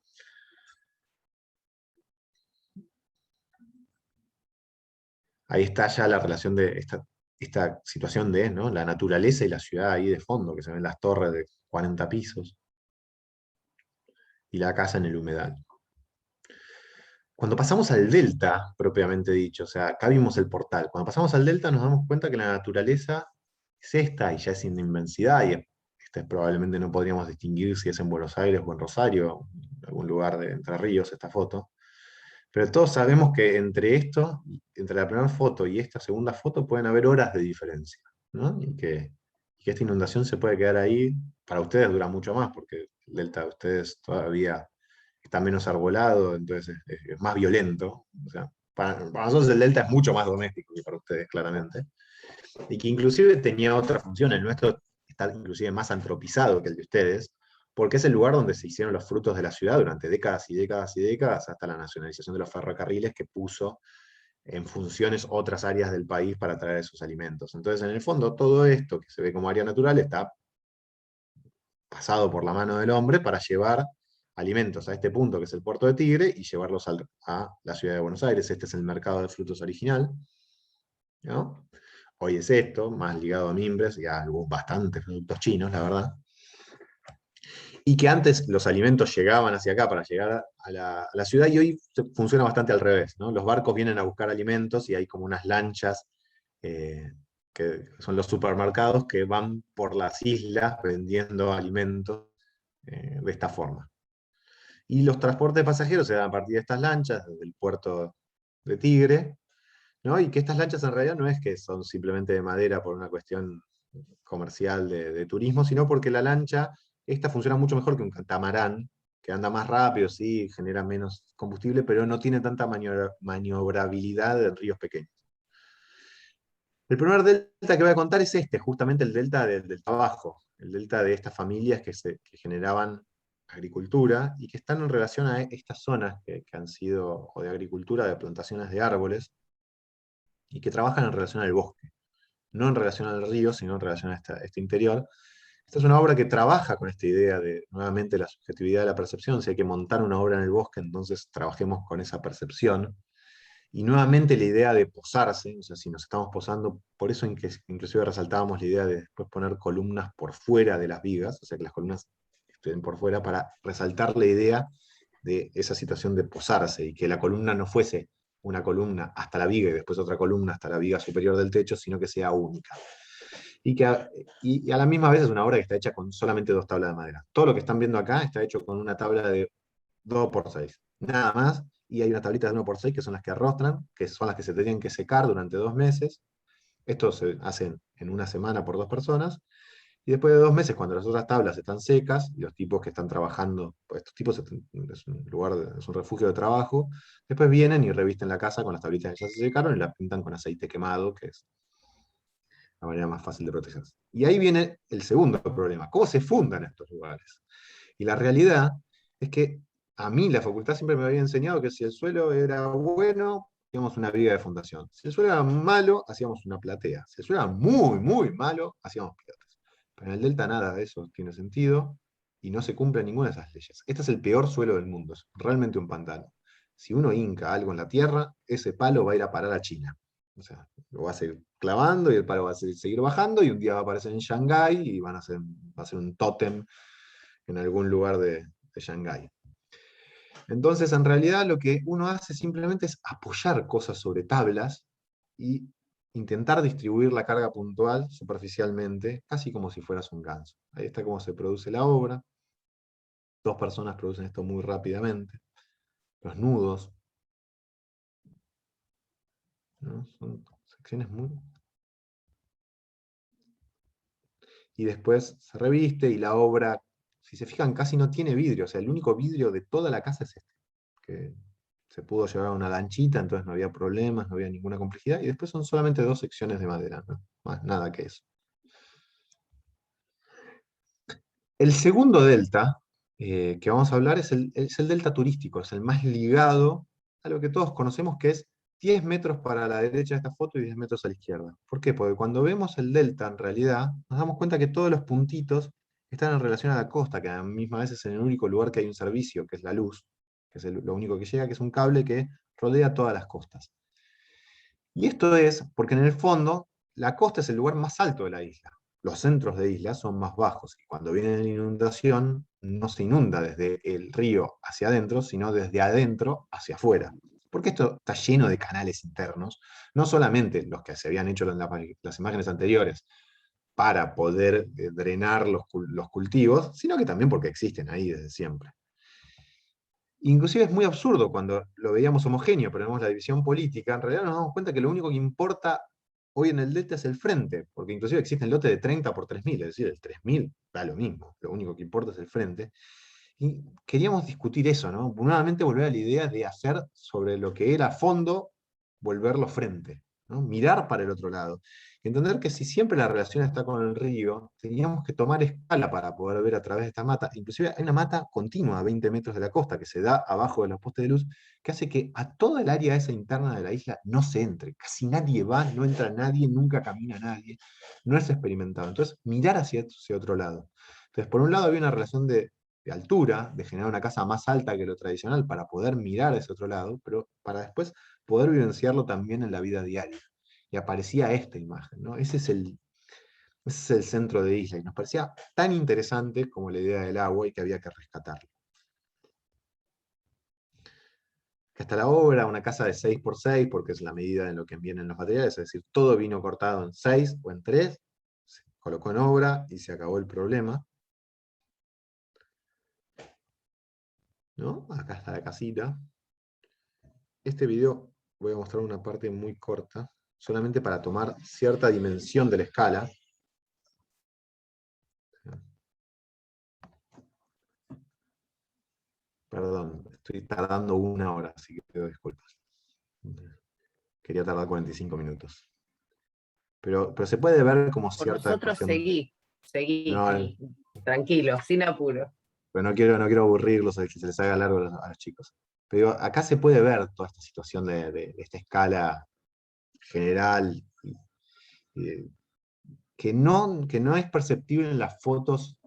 Ahí está ya la relación de esta situación de, ¿no?, la naturaleza y la ciudad ahí de fondo, que se ven las torres de 40 pisos, y la casa en el humedal. Cuando pasamos al delta, propiamente dicho, o sea, acá vimos el portal, cuando pasamos al delta nos damos cuenta que la naturaleza es esta, y ya es en inmensidad, y probablemente no podríamos distinguir si es en Buenos Aires o en Rosario, en algún lugar de Entre Ríos, esta foto. Pero todos sabemos que entre esto, entre la primera foto y esta segunda foto, pueden haber horas de diferencia, ¿no? Y que esta inundación se puede quedar ahí. Para ustedes dura mucho más, porque el delta de ustedes todavía está menos arbolado, entonces es más violento. O sea, para nosotros el delta es mucho más doméstico que para ustedes, claramente. Y que inclusive tenía otra función. El nuestro está inclusive más antropizado que el de ustedes, porque es el lugar donde se hicieron los frutos de la ciudad durante décadas y décadas y décadas, hasta la nacionalización de los ferrocarriles que puso en funciones otras áreas del país para traer esos alimentos. Entonces, en el fondo, todo esto que se ve como área natural está pasado por la mano del hombre para llevar alimentos a este punto, que es el puerto de Tigre, y llevarlos a la ciudad de Buenos Aires. Este es el mercado de frutos original, ¿no? Hoy es esto, más ligado a mimbres y a bastantes productos chinos, la verdad. Y que antes los alimentos llegaban hacia acá para llegar a la ciudad, y hoy funciona bastante al revés, ¿no? Los barcos vienen a buscar alimentos y hay como unas lanchas que son los supermercados que van por las islas vendiendo alimentos de esta forma. Y los transportes de pasajeros se dan a partir de estas lanchas, desde el puerto de Tigre, ¿no? Y que estas lanchas en realidad no es que son simplemente de madera por una cuestión comercial de turismo, sino porque la lancha, esta funciona mucho mejor que un catamarán, que anda más rápido, sí, genera menos combustible, pero no tiene tanta maniobrabilidad en ríos pequeños. El primer delta que voy a contar es este, justamente el delta del trabajo, el delta de estas familias que generaban agricultura y que están en relación a estas zonas que han sido o de agricultura, de plantaciones de árboles, y que trabajan en relación al bosque, no en relación al río, sino en relación a este interior. Esta es una obra que trabaja con esta idea de, nuevamente, la subjetividad de la percepción. Si hay que montar una obra en el bosque, entonces trabajemos con esa percepción. Y nuevamente la idea de posarse, o sea, si nos estamos posando, por eso inclusive resaltábamos la idea de después poner columnas por fuera de las vigas, o sea, que las columnas estén por fuera para resaltar la idea de esa situación de posarse, y que la columna no fuese una columna hasta la viga y después otra columna hasta la viga superior del techo, sino que sea única. Y a la misma vez es una obra que está hecha con solamente 2 tablas de madera. Todo lo que están viendo acá está hecho con una tabla de 2x6, nada más, y hay unas tablitas de 1x6 que son las que arrostran, que son las que se tienen que secar durante 2 meses. Esto se hace en una semana por 2 personas, y después de 2 meses, cuando las otras tablas están secas, y los tipos que están trabajando, pues estos tipos es un lugar, es un refugio de trabajo, después vienen y revisten la casa con las tablitas que ya se secaron y la pintan con aceite quemado, que es la manera más fácil de protegerse. Y ahí viene el segundo problema: ¿cómo se fundan estos lugares? Y la realidad es que a mí la facultad siempre me había enseñado que si el suelo era bueno, hacíamos una viga de fundación. Si el suelo era malo, hacíamos una platea. Si el suelo era muy, muy malo, hacíamos pilotes. Pero en el Delta nada de eso tiene sentido y no se cumple ninguna de esas leyes. Este es el peor suelo del mundo, es realmente un pantano. Si uno hinca algo en la tierra, ese palo va a ir a parar a China. O sea, lo va a seguir clavando y el palo va a seguir bajando, y un día va a aparecer en Shanghái y va a ser un tótem en algún lugar de Shanghái. Entonces, en realidad, lo que uno hace simplemente es apoyar cosas sobre tablas y intentar distribuir la carga puntual superficialmente, casi como si fueras un ganso. Ahí está cómo se produce la obra. 2 personas producen esto muy rápidamente. Los nudos, ¿no? Son secciones muy... Y después se reviste y la obra, si se fijan, casi no tiene vidrio. O sea, el único vidrio de toda la casa es este, que se pudo llevar a una lanchita, entonces no había problemas, no había ninguna complejidad, y después son solamente 2 secciones de madera, ¿no? Más nada que eso. El segundo delta que vamos a hablar es el delta turístico, es el más ligado a lo que todos conocemos, que es 10 metros para la derecha de esta foto y 10 metros a la izquierda. ¿Por qué? Porque cuando vemos el delta, en realidad, nos damos cuenta que todos los puntitos están en relación a la costa, que a la misma vez es en el único lugar que hay un servicio, que es la luz, que es lo único que llega, que es un cable que rodea todas las costas. Y esto es porque en el fondo la costa es el lugar más alto de la isla. Los centros de isla son más bajos, y cuando viene la inundación no se inunda desde el río hacia adentro, sino desde adentro hacia afuera. Porque esto está lleno de canales internos, no solamente los que se habían hecho en las imágenes anteriores para poder drenar los cultivos, sino que también porque existen ahí desde siempre. Inclusive es muy absurdo cuando lo veíamos homogéneo, pero vemos la división política, en realidad nos damos cuenta que lo único que importa hoy en el delta es el frente, porque inclusive existe el lote de 30 por 3000, es decir, el 3000 da lo mismo, lo único que importa es el frente. Y queríamos discutir eso, ¿no? Nuevamente volver a la idea de hacer sobre lo que era fondo, volverlo frente. ¿no? Mirar para el otro lado. Y entender que si siempre la relación está con el río, teníamos que tomar escala para poder ver a través de esta mata. Inclusive hay una mata continua a 20 metros de la costa que se da abajo de los postes de luz, que hace que a toda el área esa interna de la isla no se entre. Casi nadie va, no entra nadie, nunca camina nadie, no es experimentado. Entonces, mirar hacia otro lado. Entonces, por un lado había una relación de altura, de generar una casa más alta que lo tradicional para poder mirar a ese otro lado, pero para después poder vivenciarlo también en la vida diaria. Y aparecía esta imagen, ¿no? Ese es el centro de Isla, y nos parecía tan interesante como la idea del agua y que había que rescatarlo. Que hasta la obra, una casa de 6x6, porque es la medida en lo que vienen los materiales, es decir, todo vino cortado en 6 o en 3, se colocó en obra y se acabó el problema. ¿No? Acá está la casita. Este video voy a mostrar una parte muy corta, solamente para tomar cierta dimensión de la escala. Perdón, estoy tardando 1 hora, así que pido disculpas. Quería tardar 45 minutos. Pero se puede ver como Por cierta nosotros cuestión. seguí, No, tranquilo, sin apuro. pero no quiero aburrirlos o que se les haga largo a los chicos. Pero acá se puede ver toda esta situación de esta escala general, eh, que no es perceptible en las fotos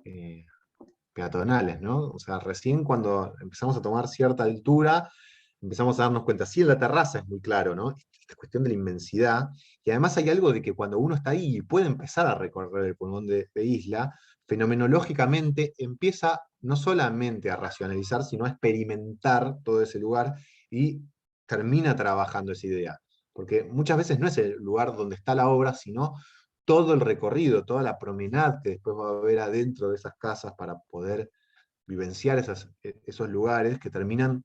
peatonales, ¿no? O sea, recién cuando empezamos a tomar cierta altura, empezamos a darnos cuenta, sí, en la terraza es muy claro, ¿no? Esta cuestión de la inmensidad, y además hay algo de que cuando uno está ahí y puede empezar a recorrer el pulmón de Isla, fenomenológicamente empieza no solamente a racionalizar, sino a experimentar todo ese lugar y termina trabajando esa idea. Porque muchas veces no es el lugar donde está la obra, sino todo el recorrido, toda la promenade que después va a haber adentro de esas casas para poder vivenciar esos lugares que terminan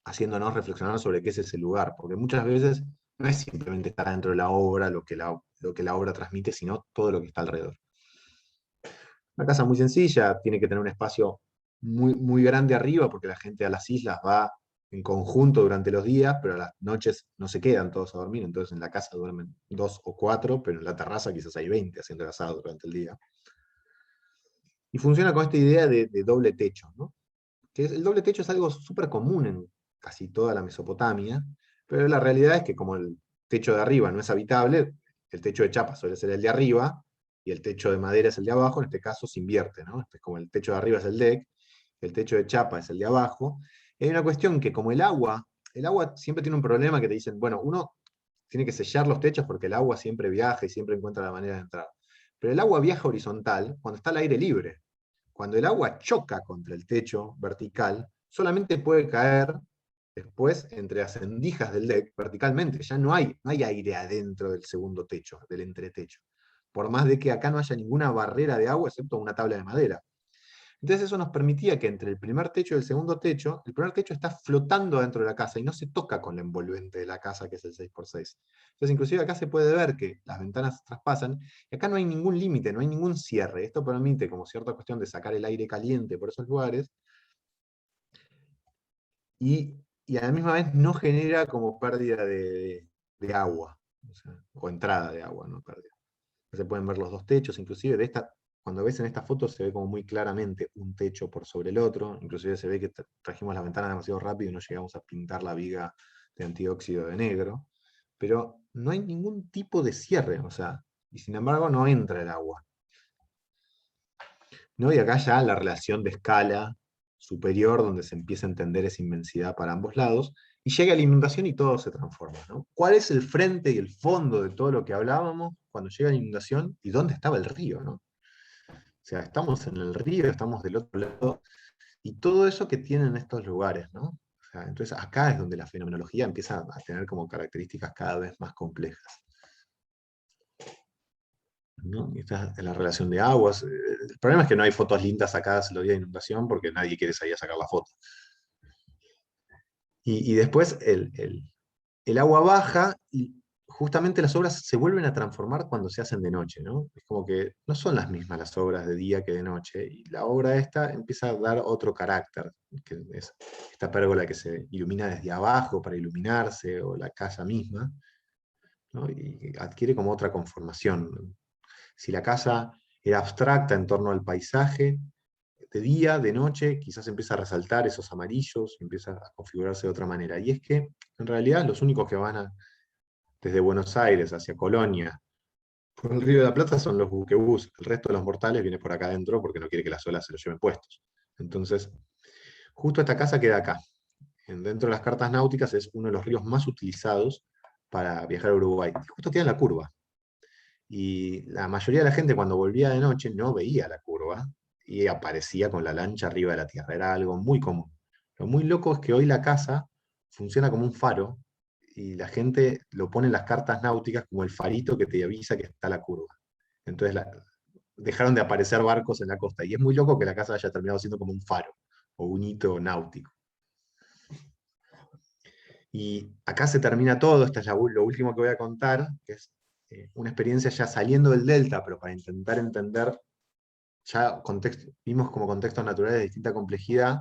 haciéndonos reflexionar sobre qué es ese lugar, porque muchas veces no es simplemente estar dentro de la obra lo que la obra transmite, sino todo lo que está alrededor. Una casa muy sencilla, tiene que tener un espacio muy, muy grande arriba, porque la gente a las islas va en conjunto durante los días, pero a las noches no se quedan todos a dormir, entonces en la casa duermen 2 o 4, pero en la terraza quizás hay 20 haciendo el asado durante el día. Y funciona con esta idea de doble techo, ¿no? El doble techo es algo súper común en casi toda la Mesopotamia, pero la realidad es que como el techo de arriba no es habitable, el techo de chapa suele ser el de arriba, y el techo de madera es el de abajo, en este caso se invierte, ¿no? Es como el techo de arriba es el deck, el techo de chapa es el de abajo. Y hay una cuestión que como el agua siempre tiene un problema que te dicen, bueno, uno tiene que sellar los techos porque el agua siempre viaja y siempre encuentra la manera de entrar. Pero el agua viaja horizontal cuando está al aire libre. Cuando el agua choca contra el techo vertical, solamente puede caer después entre las rendijas del deck verticalmente. Ya no hay aire adentro del segundo techo, del entretecho. Por más de que acá no haya ninguna barrera de agua, excepto una tabla de madera. Entonces eso nos permitía que entre el primer techo y el segundo techo, el primer techo está flotando dentro de la casa y no se toca con la envolvente de la casa, que es el 6x6. Entonces inclusive acá se puede ver que las ventanas traspasan, y acá no hay ningún límite, no hay ningún cierre. Esto permite como cierta cuestión de sacar el aire caliente por esos lugares, y a la misma vez no genera como pérdida de agua, o entrada de agua, no pérdida. Se pueden ver los dos techos, inclusive cuando ves en esta foto se ve como muy claramente un techo por sobre el otro, inclusive se ve que trajimos la ventana demasiado rápido y no llegamos a pintar la viga de antióxido de negro, pero no hay ningún tipo de cierre, o sea, y sin embargo no entra el agua. ¿No? Y acá ya la relación de escala superior, donde se empieza a entender esa inmensidad para ambos lados, y llega la inundación y todo se transforma, ¿no? ¿Cuál es el frente y el fondo de todo lo que hablábamos cuando llega la inundación y dónde estaba el río, ¿no? O sea, estamos en el río, estamos del otro lado, y todo eso que tienen estos lugares, ¿no? O sea, entonces acá es donde la fenomenología empieza a tener como características cada vez más complejas, ¿no? Y esta es la relación de aguas. El problema es que no hay fotos lindas sacadas los días de inundación porque nadie quiere salir a sacar la foto. Y después el agua baja y justamente las obras se vuelven a transformar cuando se hacen de noche, ¿no? Es como que no son las mismas las obras de día que de noche, y la obra esta empieza a dar otro carácter, que es esta pérgola que se ilumina desde abajo para iluminarse, o la casa misma. ¿no? Y adquiere como otra conformación. Si la casa era abstracta en torno al paisaje, de día, de noche, quizás empieza a resaltar esos amarillos, empieza a configurarse de otra manera. Y es que, en realidad, los únicos que van desde Buenos Aires hacia Colonia, por el Río de la Plata, son los buquebús. El resto de los mortales viene por acá adentro porque no quiere que las olas se los lleven puestos. Entonces, justo esta casa queda acá. Dentro de las cartas náuticas es uno de los ríos más utilizados para viajar a Uruguay. Y justo queda en la curva. Y la mayoría de la gente cuando volvía de noche no veía la curva y aparecía con la lancha arriba de la tierra. Era algo muy común. Lo muy loco es que hoy la casa funciona como un faro y la gente lo pone en las cartas náuticas como el farito que te avisa que está la curva. Entonces dejaron de aparecer barcos en la costa. Y es muy loco que la casa haya terminado siendo como un faro o un hito náutico. Y acá se termina todo, esto es lo último que voy a contar, que es una experiencia ya saliendo del delta, pero para intentar entender, ya vimos como contextos naturales de distinta complejidad.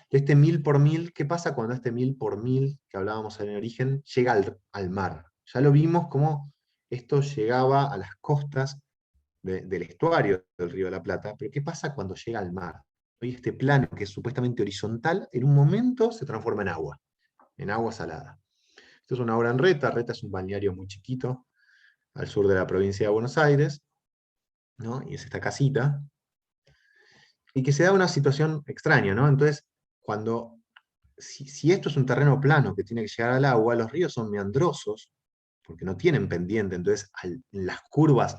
Este 1000 por 1000, ¿qué pasa cuando este 1000 por 1000, que hablábamos en el origen, llega al mar? Ya lo vimos como esto llegaba a las costas del estuario del Río de la Plata, pero ¿qué pasa cuando llega al mar? Hoy este plano, que es supuestamente horizontal, en un momento se transforma en agua salada. Esto es una obra en Reta. Reta es un balneario muy chiquito, al sur de la provincia de Buenos Aires, ¿no? Y es esta casita, y que se da una situación extraña, ¿no? Entonces, si esto es un terreno plano que tiene que llegar al agua, los ríos son meandrosos, porque no tienen pendiente, entonces en las curvas,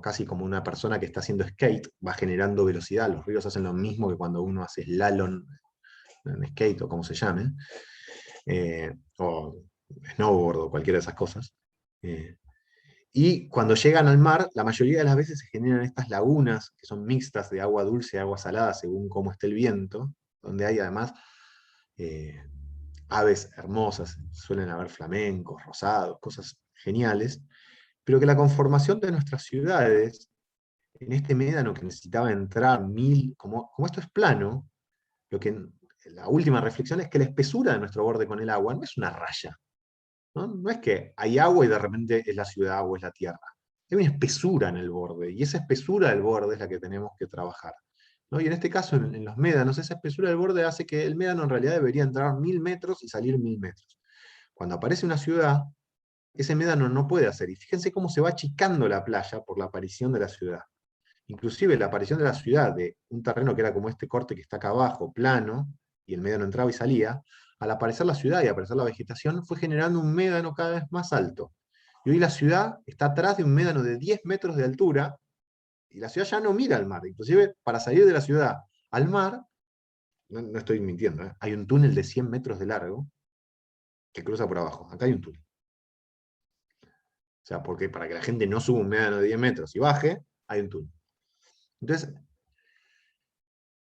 casi como una persona que está haciendo skate, va generando velocidad. Los ríos hacen lo mismo que cuando uno hace slalom en skate, o como se llame, o snowboard, o cualquiera de esas cosas. Y cuando llegan al mar, la mayoría de las veces se generan estas lagunas, que son mixtas de agua dulce y agua salada, según cómo esté el viento, donde hay además aves hermosas, suelen haber flamencos, rosados, cosas geniales, pero que la conformación de nuestras ciudades, en este médano que necesitaba entrar como esto es plano, la última reflexión es que la espesura de nuestro borde con el agua no es una raya, ¿no? No es que hay agua y de repente es la ciudad o es la tierra. Hay una espesura en el borde, y esa espesura del borde es la que tenemos que trabajar, ¿no? Y en este caso, en los médanos, esa espesura del borde hace que el médano en realidad debería entrar 1000 metros y salir 1000 metros. Cuando aparece una ciudad, ese médano no puede hacer, y fíjense cómo se va achicando la playa por la aparición de la ciudad. Inclusive la aparición de la ciudad, de un terreno que era como este corte que está acá abajo, plano, y el médano entraba y salía, al aparecer la ciudad y aparecer la vegetación, fue generando un médano cada vez más alto. Y hoy la ciudad está atrás de un médano de 10 metros de altura, y la ciudad ya no mira al mar. Inclusive, para salir de la ciudad al mar, no estoy mintiendo, hay un túnel de 100 metros de largo que cruza por abajo. Acá hay un túnel. O sea, porque para que la gente no suba un médano de 10 metros y baje, hay un túnel. Entonces,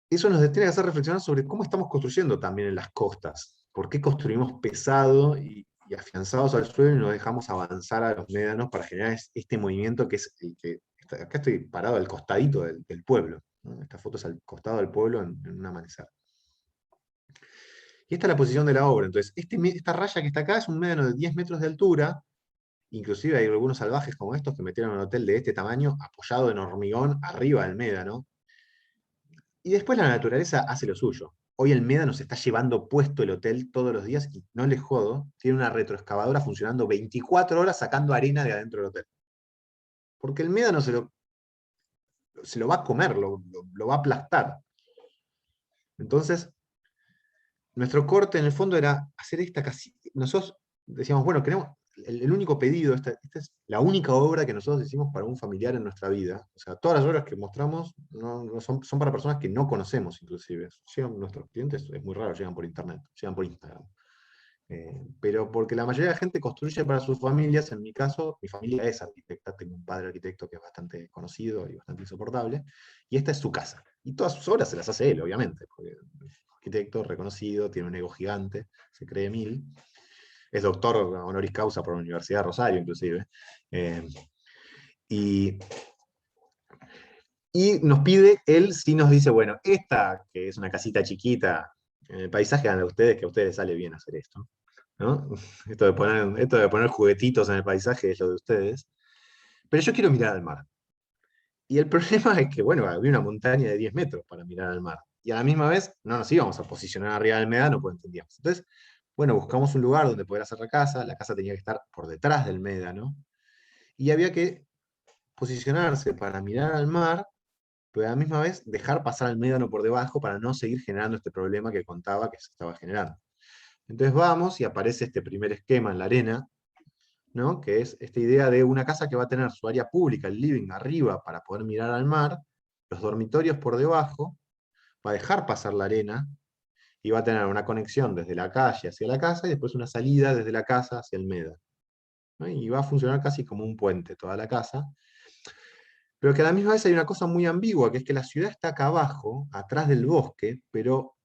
eso nos tiene que hacer reflexionar sobre cómo estamos construyendo también en las costas. ¿Por qué construimos pesado y afianzados al suelo y no dejamos avanzar a los médanos para generar este movimiento que es el que... Acá estoy parado al costadito del pueblo, ¿no? Esta foto es al costado del pueblo en un amanecer. Y esta es la posición de la obra. Entonces, esta raya que está acá es un médano de 10 metros de altura. Inclusive hay algunos salvajes como estos que metieron un hotel de este tamaño apoyado en hormigón arriba del médano. Y después la naturaleza hace lo suyo. Hoy el médano se está llevando puesto el hotel todos los días y no les jodo, tiene una retroexcavadora funcionando 24 horas sacando arena de adentro del hotel. Porque el médano se lo va a comer, lo va a aplastar. Entonces, nuestro corte en el fondo era hacer esta casita. Nosotros decíamos, bueno, queremos, el único pedido, esta es la única obra que nosotros hicimos para un familiar en nuestra vida. O sea, todas las obras que mostramos no son para personas que no conocemos, inclusive. Llegan nuestros clientes, es muy raro, llegan por internet, llegan por Instagram. Pero porque la mayoría de la gente construye para sus familias. En mi caso, mi familia es arquitecta, tengo un padre arquitecto que es bastante conocido y bastante insoportable, y esta es su casa. Y todas sus obras se las hace él, obviamente, porque es arquitecto reconocido, tiene un ego gigante, se cree 1000, es doctor honoris causa por la Universidad de Rosario, inclusive. Y nos pide, él sí nos dice, bueno, esta, que es una casita chiquita, en el paisaje de ustedes, que a ustedes les sale bien hacer esto. ¿no? Esto de poner juguetitos en el paisaje es lo de ustedes. Pero yo quiero mirar al mar. Y el problema es que, bueno, había una montaña de 10 metros para mirar al mar. Y a la misma vez no nos íbamos a posicionar arriba del médano, pues entendíamos. Entonces, bueno, buscamos un lugar donde poder hacer la casa tenía que estar por detrás del médano, y había que posicionarse para mirar al mar, pero a la misma vez dejar pasar el médano por debajo para no seguir generando este problema que contaba que se estaba generando. Entonces vamos y aparece este primer esquema en la arena, ¿no? Que es esta idea de una casa que va a tener su área pública, el living, arriba para poder mirar al mar, los dormitorios por debajo, va a dejar pasar la arena, y va a tener una conexión desde la calle hacia la casa y después una salida desde la casa hacia el médano, ¿no? Y va a funcionar casi como un puente toda la casa, pero que a la misma vez hay una cosa muy ambigua, que es que la ciudad está acá abajo, atrás del bosque, pero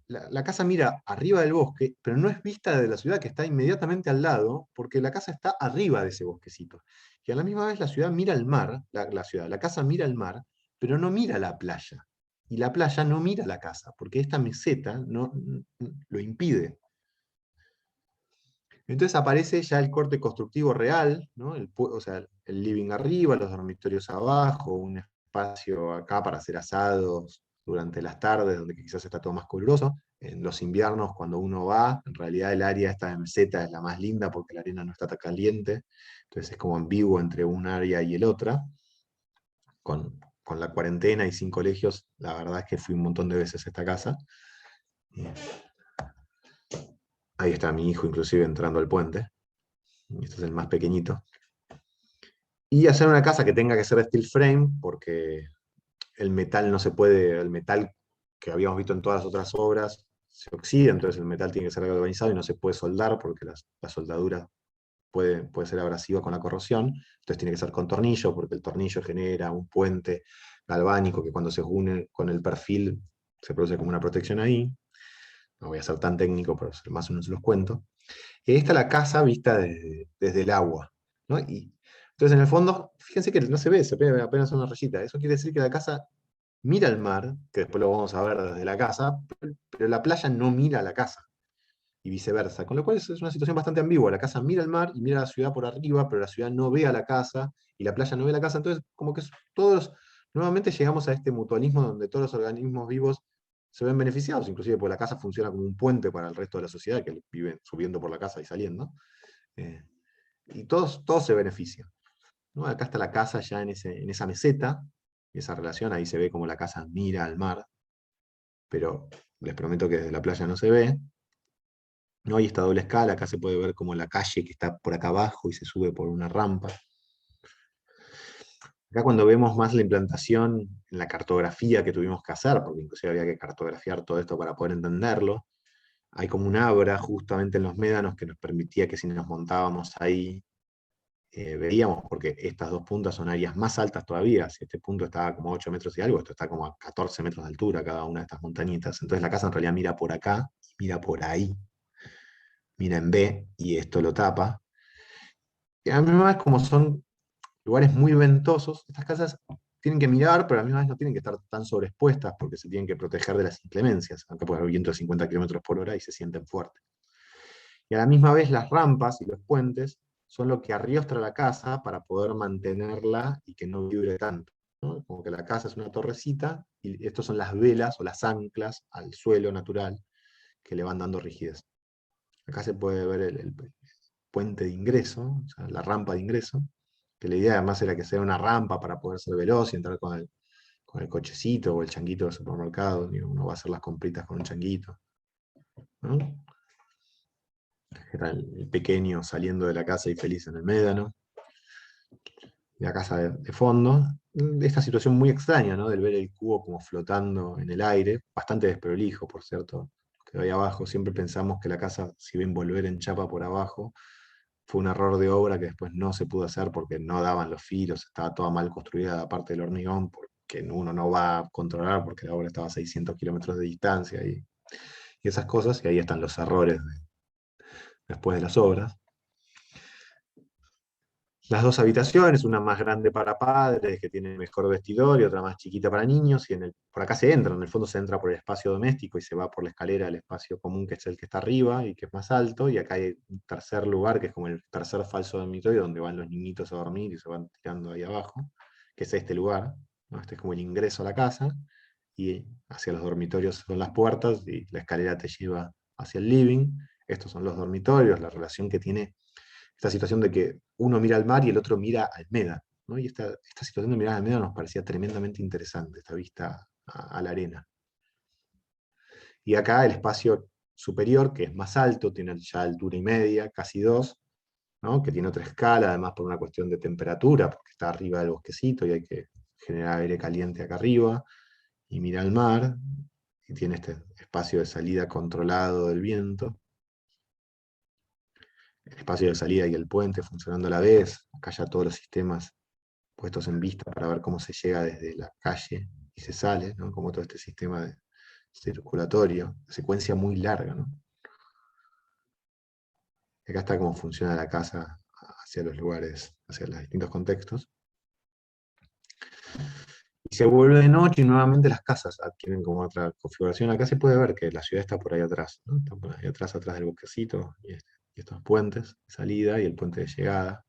la casa mira arriba del bosque, pero no es vista de la ciudad que está inmediatamente al lado, porque la casa está arriba de ese bosquecito. Y a la misma vez la ciudad mira el mar, la casa mira el mar, pero no mira la playa. Y la playa no mira la casa, porque esta meseta lo impide. Entonces aparece ya el corte constructivo real, ¿no? O sea, el living arriba, los dormitorios abajo, un espacio acá para hacer asados durante las tardes, donde quizás está todo más caluroso. En los inviernos, cuando uno va, en realidad el área esta de meseta es la más linda porque la arena no está tan caliente, entonces es como ambiguo entre un área y el otra. Con la cuarentena y sin colegios, la verdad es que fui un montón de veces a esta casa. Ahí está mi hijo inclusive entrando al puente. Este es el más pequeñito. Y hacer una casa que tenga que ser de steel frame, porque el metal no se puede, el metal que habíamos visto en todas las otras obras se oxida, entonces el metal tiene que ser galvanizado y no se puede soldar porque la soldadura puede ser abrasiva con la corrosión, entonces tiene que ser con tornillo, porque el tornillo genera un puente galvánico que cuando se une con el perfil se produce como una protección ahí. No voy a ser tan técnico, pero más o menos se los cuento. Y ahí está la casa vista desde el agua, ¿no? Y entonces, en el fondo, fíjense que no se ve apenas una rayita. Eso quiere decir que la casa mira al mar, que después lo vamos a ver desde la casa, pero la playa no mira a la casa, y viceversa. Con lo cual es una situación bastante ambigua. La casa mira al mar y mira a la ciudad por arriba, pero la ciudad no ve a la casa, y la playa no ve a la casa. Entonces, como que nuevamente llegamos a este mutualismo donde todos los organismos vivos se ven beneficiados, inclusive porque la casa funciona como un puente para el resto de la sociedad, que viven subiendo por la casa y saliendo. Eh, y todos se benefician, ¿no? Acá está la casa ya en esa meseta, esa relación, ahí se ve como la casa mira al mar, pero les prometo que desde la playa no se ve. No hay esta doble escala, acá se puede ver como la calle que está por acá abajo y se sube por una rampa. Acá cuando vemos más la implantación en la cartografía que tuvimos que hacer, porque inclusive había que cartografiar todo esto para poder entenderlo, hay como un abra justamente en los médanos que nos permitía que si nos montábamos ahí, veíamos, porque estas dos puntas son áreas más altas todavía. Si este punto estaba como 8 metros y algo, esto está como a 14 metros de altura cada una de estas montañitas. Entonces la casa en realidad mira por acá, mira por ahí, mira en B, y esto lo tapa. Y a mí me vez como son lugares muy ventosos, estas casas tienen que mirar, pero a la misma vez no tienen que estar tan sobreexpuestas porque se tienen que proteger de las inclemencias. Acá puede haber viento de 50 kilómetros por hora y se sienten fuertes. Y a la misma vez las rampas y los puentes son lo que arriostra la casa para poder mantenerla y que no vibre tanto, ¿no? Como que la casa es una torrecita y estos son las velas o las anclas al suelo natural que le van dando rigidez. Acá se puede ver el puente de ingreso, o sea, la rampa de ingreso, que la idea además era que sea una rampa para poder ser veloz y entrar con el cochecito o el changuito del supermercado, y uno va a hacer las compritas con un changuito, ¿no? Era el pequeño saliendo de la casa y feliz en el médano. La casa de fondo. Esta situación muy extraña, ¿no? Del ver el cubo como flotando en el aire, bastante desprolijo, por cierto, que ahí abajo. Siempre pensamos que la casa se iba a envolver en chapa por abajo. Fue un error de obra que después no se pudo hacer porque no daban los filos, estaba toda mal construida la parte del hormigón, porque uno no va a controlar porque la obra estaba a 600 kilómetros de distancia y esas cosas, y ahí están los errores después de las obras. las dos habitaciones, una más grande para padres, que tiene mejor vestidor, y otra más chiquita para niños, y por acá se entra, en el fondo se entra por el espacio doméstico y se va por la escalera al espacio común, que es el que está arriba y que es más alto, y acá hay un tercer lugar, que es como el tercer falso dormitorio, donde van los niñitos a dormir y se van tirando ahí abajo, que es este lugar, ¿no? Este es como el ingreso a la casa, y hacia los dormitorios son las puertas, y la escalera te lleva hacia el living. Estos son los dormitorios, la relación que tiene esta situación de que uno mira al mar y el otro mira al Médano, ¿no? Y esta situación de mirar al Médano nos parecía tremendamente interesante, esta vista a la arena. Y acá el espacio superior, que es más alto, tiene ya altura y media, casi 2, ¿no? Que tiene otra escala, además por una cuestión de temperatura, porque está arriba del bosquecito y hay que generar aire caliente acá arriba, y mira al mar, y tiene este espacio de salida controlado del viento. El espacio de salida y el puente funcionando a la vez, acá ya todos los sistemas puestos en vista para ver cómo se llega desde la calle y se sale, ¿no? Como todo este sistema circulatorio, secuencia muy larga, ¿no? Acá está cómo funciona la casa hacia los lugares, hacia los distintos contextos. Y se vuelve de noche y nuevamente las casas adquieren como otra configuración. Acá se puede ver que la ciudad está por ahí atrás, ¿no? Está por ahí atrás, atrás del bosquecito, y estos puentes de salida y el puente de llegada.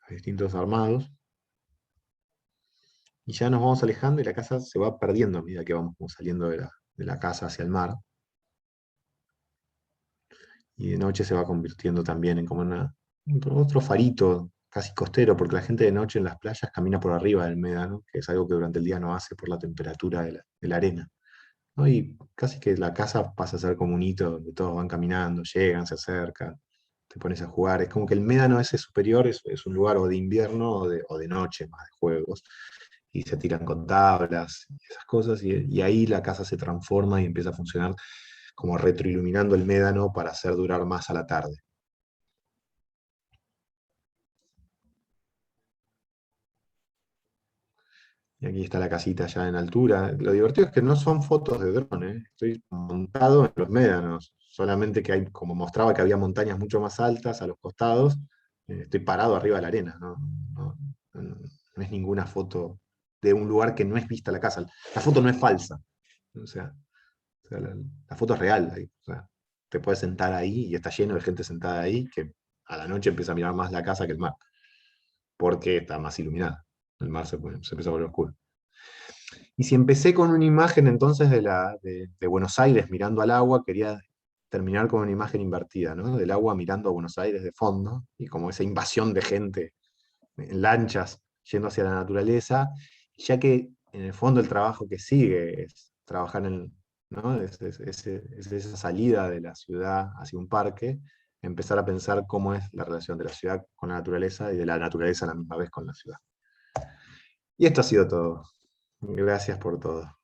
Distintos armados. Y ya nos vamos alejando y la casa se va perdiendo a medida que vamos como saliendo de la casa hacia el mar. Y de noche se va convirtiendo también en como otro farito casi costero, porque la gente de noche en las playas camina por arriba del médano, que es algo que durante el día no hace por la temperatura de la arena, ¿no? Y casi que la casa pasa a ser como un hito donde todos van caminando, llegan, se acercan, te pones a jugar. Es como que el médano ese superior es un lugar o de invierno o de noche, más de juegos, y se tiran con tablas y esas cosas, y ahí la casa se transforma y empieza a funcionar como retroiluminando el médano para hacer durar más a la tarde. Y aquí está la casita ya en altura. Lo divertido es que no son fotos de dron, ¿eh? Estoy montado en los médanos, solamente que hay, como mostraba que había montañas mucho más altas a los costados, estoy parado arriba de la arena, no es ninguna foto de un lugar que no es vista la casa. La foto no es falsa, o sea, la foto es real. O sea, te puedes sentar ahí y está lleno de gente sentada ahí que a la noche empieza a mirar más la casa que el mar, porque está más iluminada. El mar se empieza a volver oscuro. Y si empecé con una imagen entonces de Buenos Aires mirando al agua, quería terminar con una imagen invertida, ¿no? Del agua mirando a Buenos Aires de fondo, y como esa invasión de gente en lanchas yendo hacia la naturaleza, ya que en el fondo el trabajo que sigue es trabajar ¿no? Es esa salida de la ciudad hacia un parque, empezar a pensar cómo es la relación de la ciudad con la naturaleza y de la naturaleza a la misma vez con la ciudad. Y esto ha sido todo. Gracias por todo.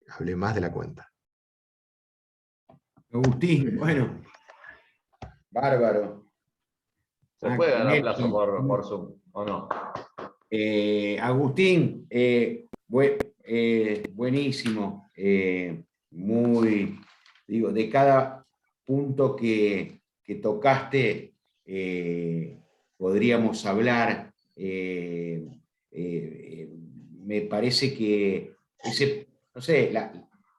Hablé más de la cuenta. Agustín, bueno, bárbaro. ¿Se puede dar un aplauso Nelson. por Zoom o no? Agustín, buenísimo. Muy, digo, de cada punto que tocaste, podríamos hablar. Me parece que no sé,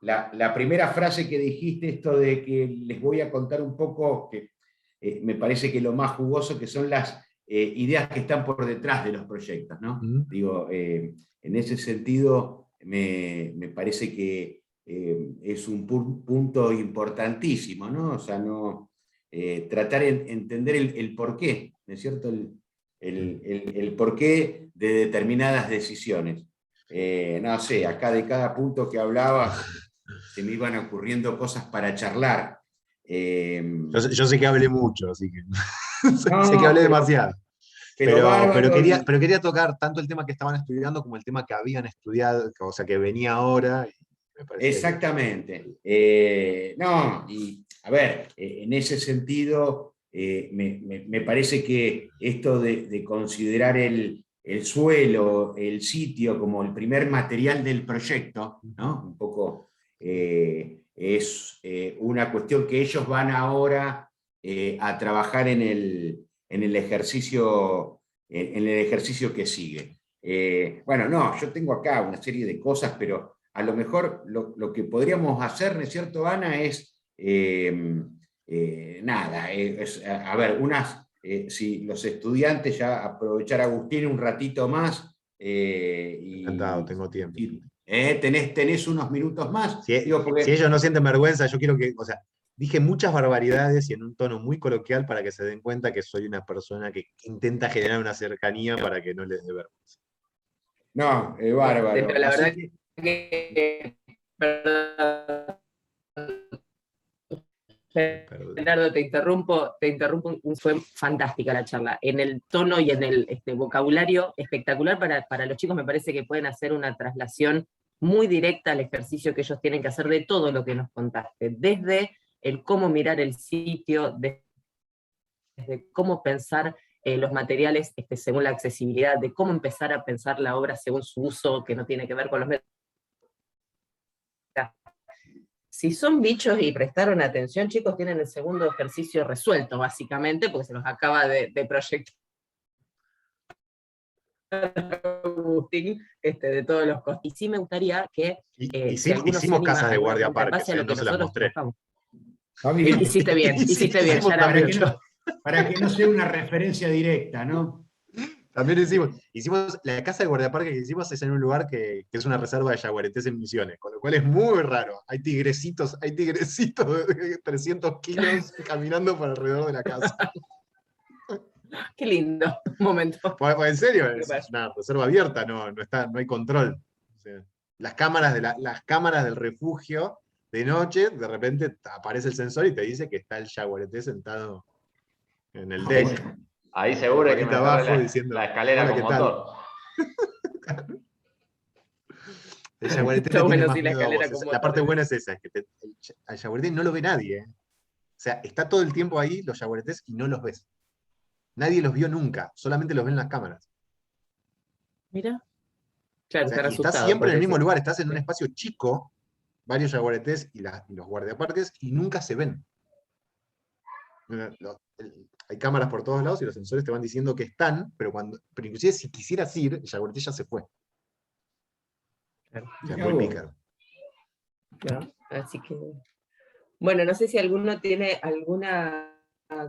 la primera frase que dijiste, esto de que les voy a contar un poco, que me parece que lo más jugoso que son las ideas que están por detrás de los proyectos, ¿no? Digo, en ese sentido, me parece que es un punto importantísimo, ¿no? O sea, no, tratar de entender el porqué, ¿no es cierto? El porqué de determinadas decisiones. No sé, acá de cada punto que hablabas se me iban ocurriendo cosas para charlar. Yo sé que hablé mucho, así que sé que No, hablé demasiado. bárbaro. Pero quería tocar tanto el tema que estaban estudiando como el tema que habían estudiado, o sea, que venía ahora. Y me parecía Exactamente. No, y a ver, en ese sentido, me parece que esto de considerar el suelo, el sitio, como el primer material del proyecto, ¿no? Un poco es una cuestión que ellos van ahora a trabajar en el ejercicio que sigue. Bueno, no, yo tengo acá una serie de cosas, pero a lo mejor lo que podríamos hacer, ¿no es cierto, Ana? Es, a ver, si los estudiantes ya aprovechar a Agustín un ratito más. Encantado, tengo tiempo. Tenés unos minutos más. Si, Digo, porque, si ellos no sienten vergüenza, yo quiero que, o sea, dije muchas barbaridades y en un tono muy coloquial para que se den cuenta que soy una persona que intenta generar una cercanía para que no les dé vergüenza. no, bárbaro. Pero la Así verdad que, perdón, Perdón. Leonardo, te interrumpo, fue fantástica la charla. En el tono y en el vocabulario espectacular para los chicos, me parece que pueden hacer una traslación muy directa al ejercicio que ellos tienen que hacer de todo lo que nos contaste, desde el cómo mirar el sitio, desde cómo pensar los materiales según la accesibilidad, de cómo empezar a pensar la obra según su uso, que no tiene que ver con los métodos. Si son bichos y prestaron atención, chicos, tienen el segundo ejercicio resuelto, básicamente, porque se los acaba de proyectar Agustín, de todos los costos. Y sí me gustaría que si alguno hicimos se anima casas de a guardaparques, a lo que no se las nosotros mostré. trabajamos. está bien. Hiciste bien, ya era Para mucho. para que no sea una referencia directa, ¿no? También hicimos la casa de guardaparques que hicimos es en un lugar que es una reserva de yaguaretés en Misiones, con lo cual es muy raro. Hay tigrecitos de 300 kilos caminando por alrededor de la casa. Qué lindo momento. Pues en serio, es una reserva abierta, no hay control. O sea, las cámaras del refugio de noche, de repente aparece el sensor y te dice que está el yaguareté sentado en el deck. Bueno. Ahí seguro hay que Patita meterle abajo diciendo, la escalera "Hola, con ¿qué tal?". motor. El yaguareté Está le tiene bueno, más sí, la miedo a escalera vos. con La parte motor. buena es esa, es que al yaguareté no lo ve nadie. O sea, está todo el tiempo ahí los yaguaretés y no los ves. Nadie los vio nunca, solamente los ven en las cámaras. Mira. Claro, O sea, estar y estás asustado. siempre en el porque mismo sí. lugar, estás en un espacio chico, varios yaguaretés y los guardaparques, y nunca se ven. Hay cámaras por todos lados y los sensores te van diciendo que están, pero inclusive si quisieras ir, el yaguareté ya se fue. Claro. O sea, es Mirá muy vos. pícaro. ¿No? Así que, bueno, no sé si alguno tiene alguna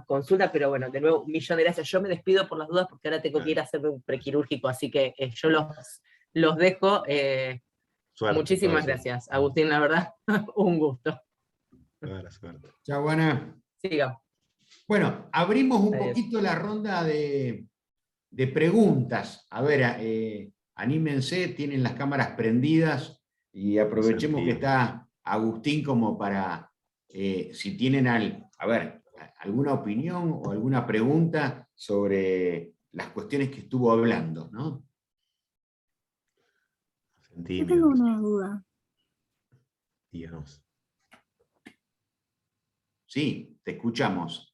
consulta, pero bueno, de nuevo, un millón de gracias. Yo me despido por las dudas porque ahora tengo que ir a hacerme un prequirúrgico, así que yo los dejo. Suerte, Muchísimas toda la suerte. gracias, Agustín, la verdad, un gusto. Toda la suerte. Chau, Ana. Siga. Bueno, abrimos un Adiós. poquito la ronda de preguntas. A ver, anímense, tienen las cámaras prendidas y aprovechemos que está Agustín como para, si tienen alguna opinión o alguna pregunta sobre las cuestiones que estuvo hablando, ¿no? Yo tengo una duda. Díganos. Sí, te escuchamos.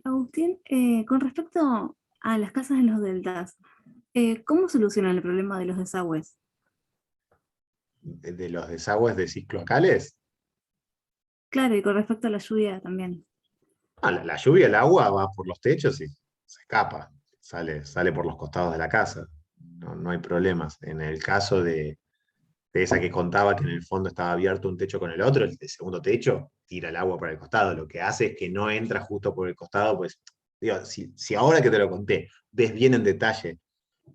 Agustín, con respecto a las casas en los deltas, ¿cómo solucionan el problema de los desagües? ¿De los desagües de ciclocales? Claro, y con respecto a la lluvia también. La lluvia, el agua va por los techos y se escapa, sale por los costados de la casa. No hay problemas. En el caso de esa que contaba que en el fondo estaba abierto un techo con el otro, el segundo techo tira el agua por el costado. Lo que hace es que no entra justo por el costado, pues, digo, si ahora que te lo conté, ves bien en detalle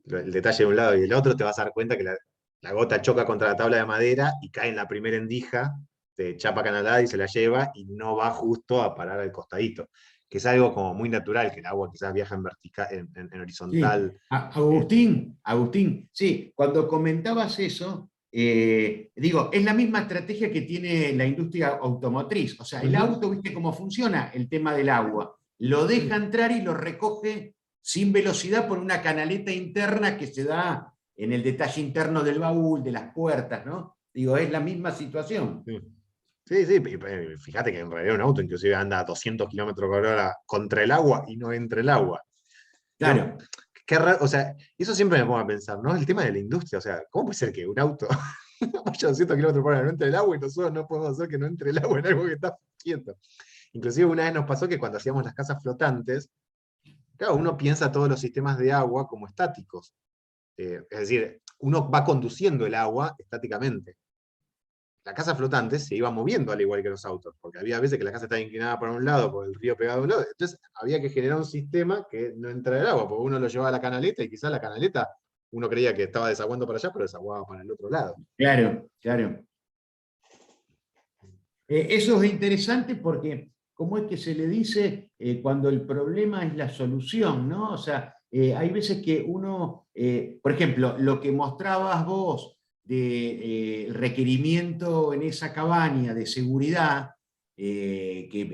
el detalle de un lado y del otro, te vas a dar cuenta que la gota choca contra la tabla de madera y cae en la primera endija, te chapa canalada y se la lleva y no va justo a parar al costadito. Que es algo como muy natural, que el agua quizás viaja en vertical, en horizontal. Sí. Agustín, sí, cuando comentabas eso, digo, es la misma estrategia que tiene la industria automotriz. O sea, el auto, ¿viste cómo funciona? El tema del agua. Lo deja entrar y lo recoge sin velocidad por una canaleta interna que se da en el detalle interno del baúl, de las puertas, ¿no? Digo, es la misma situación. Sí, fíjate que en realidad un auto inclusive anda a 200 km/h contra el agua y no entre el agua. Claro. Qué raro, o sea, eso siempre me pongo a pensar, ¿no? El tema de la industria, o sea, ¿cómo puede ser que un auto vaya a 200 km/h no entre el agua y nosotros no podemos hacer que no entre el agua en algo que está quieto? Inclusive una vez nos pasó que cuando hacíamos las casas flotantes, claro, uno piensa todos los sistemas de agua como estáticos. Es decir, uno va conduciendo el agua estáticamente. La casa flotante se iba moviendo al igual que los autos, porque había veces que la casa estaba inclinada para un lado, por el río pegado a un lado, entonces había que generar un sistema que no entrara el agua, porque uno lo llevaba a la canaleta y quizás la canaleta uno creía que estaba desaguando para allá, pero desaguaba para el otro lado. Claro, claro. Eso es interesante porque, ¿cómo es que se le dice cuando el problema es la solución, ¿no? O sea, hay veces que uno, por ejemplo, lo que mostrabas vos de requerimiento en esa cabaña de seguridad, que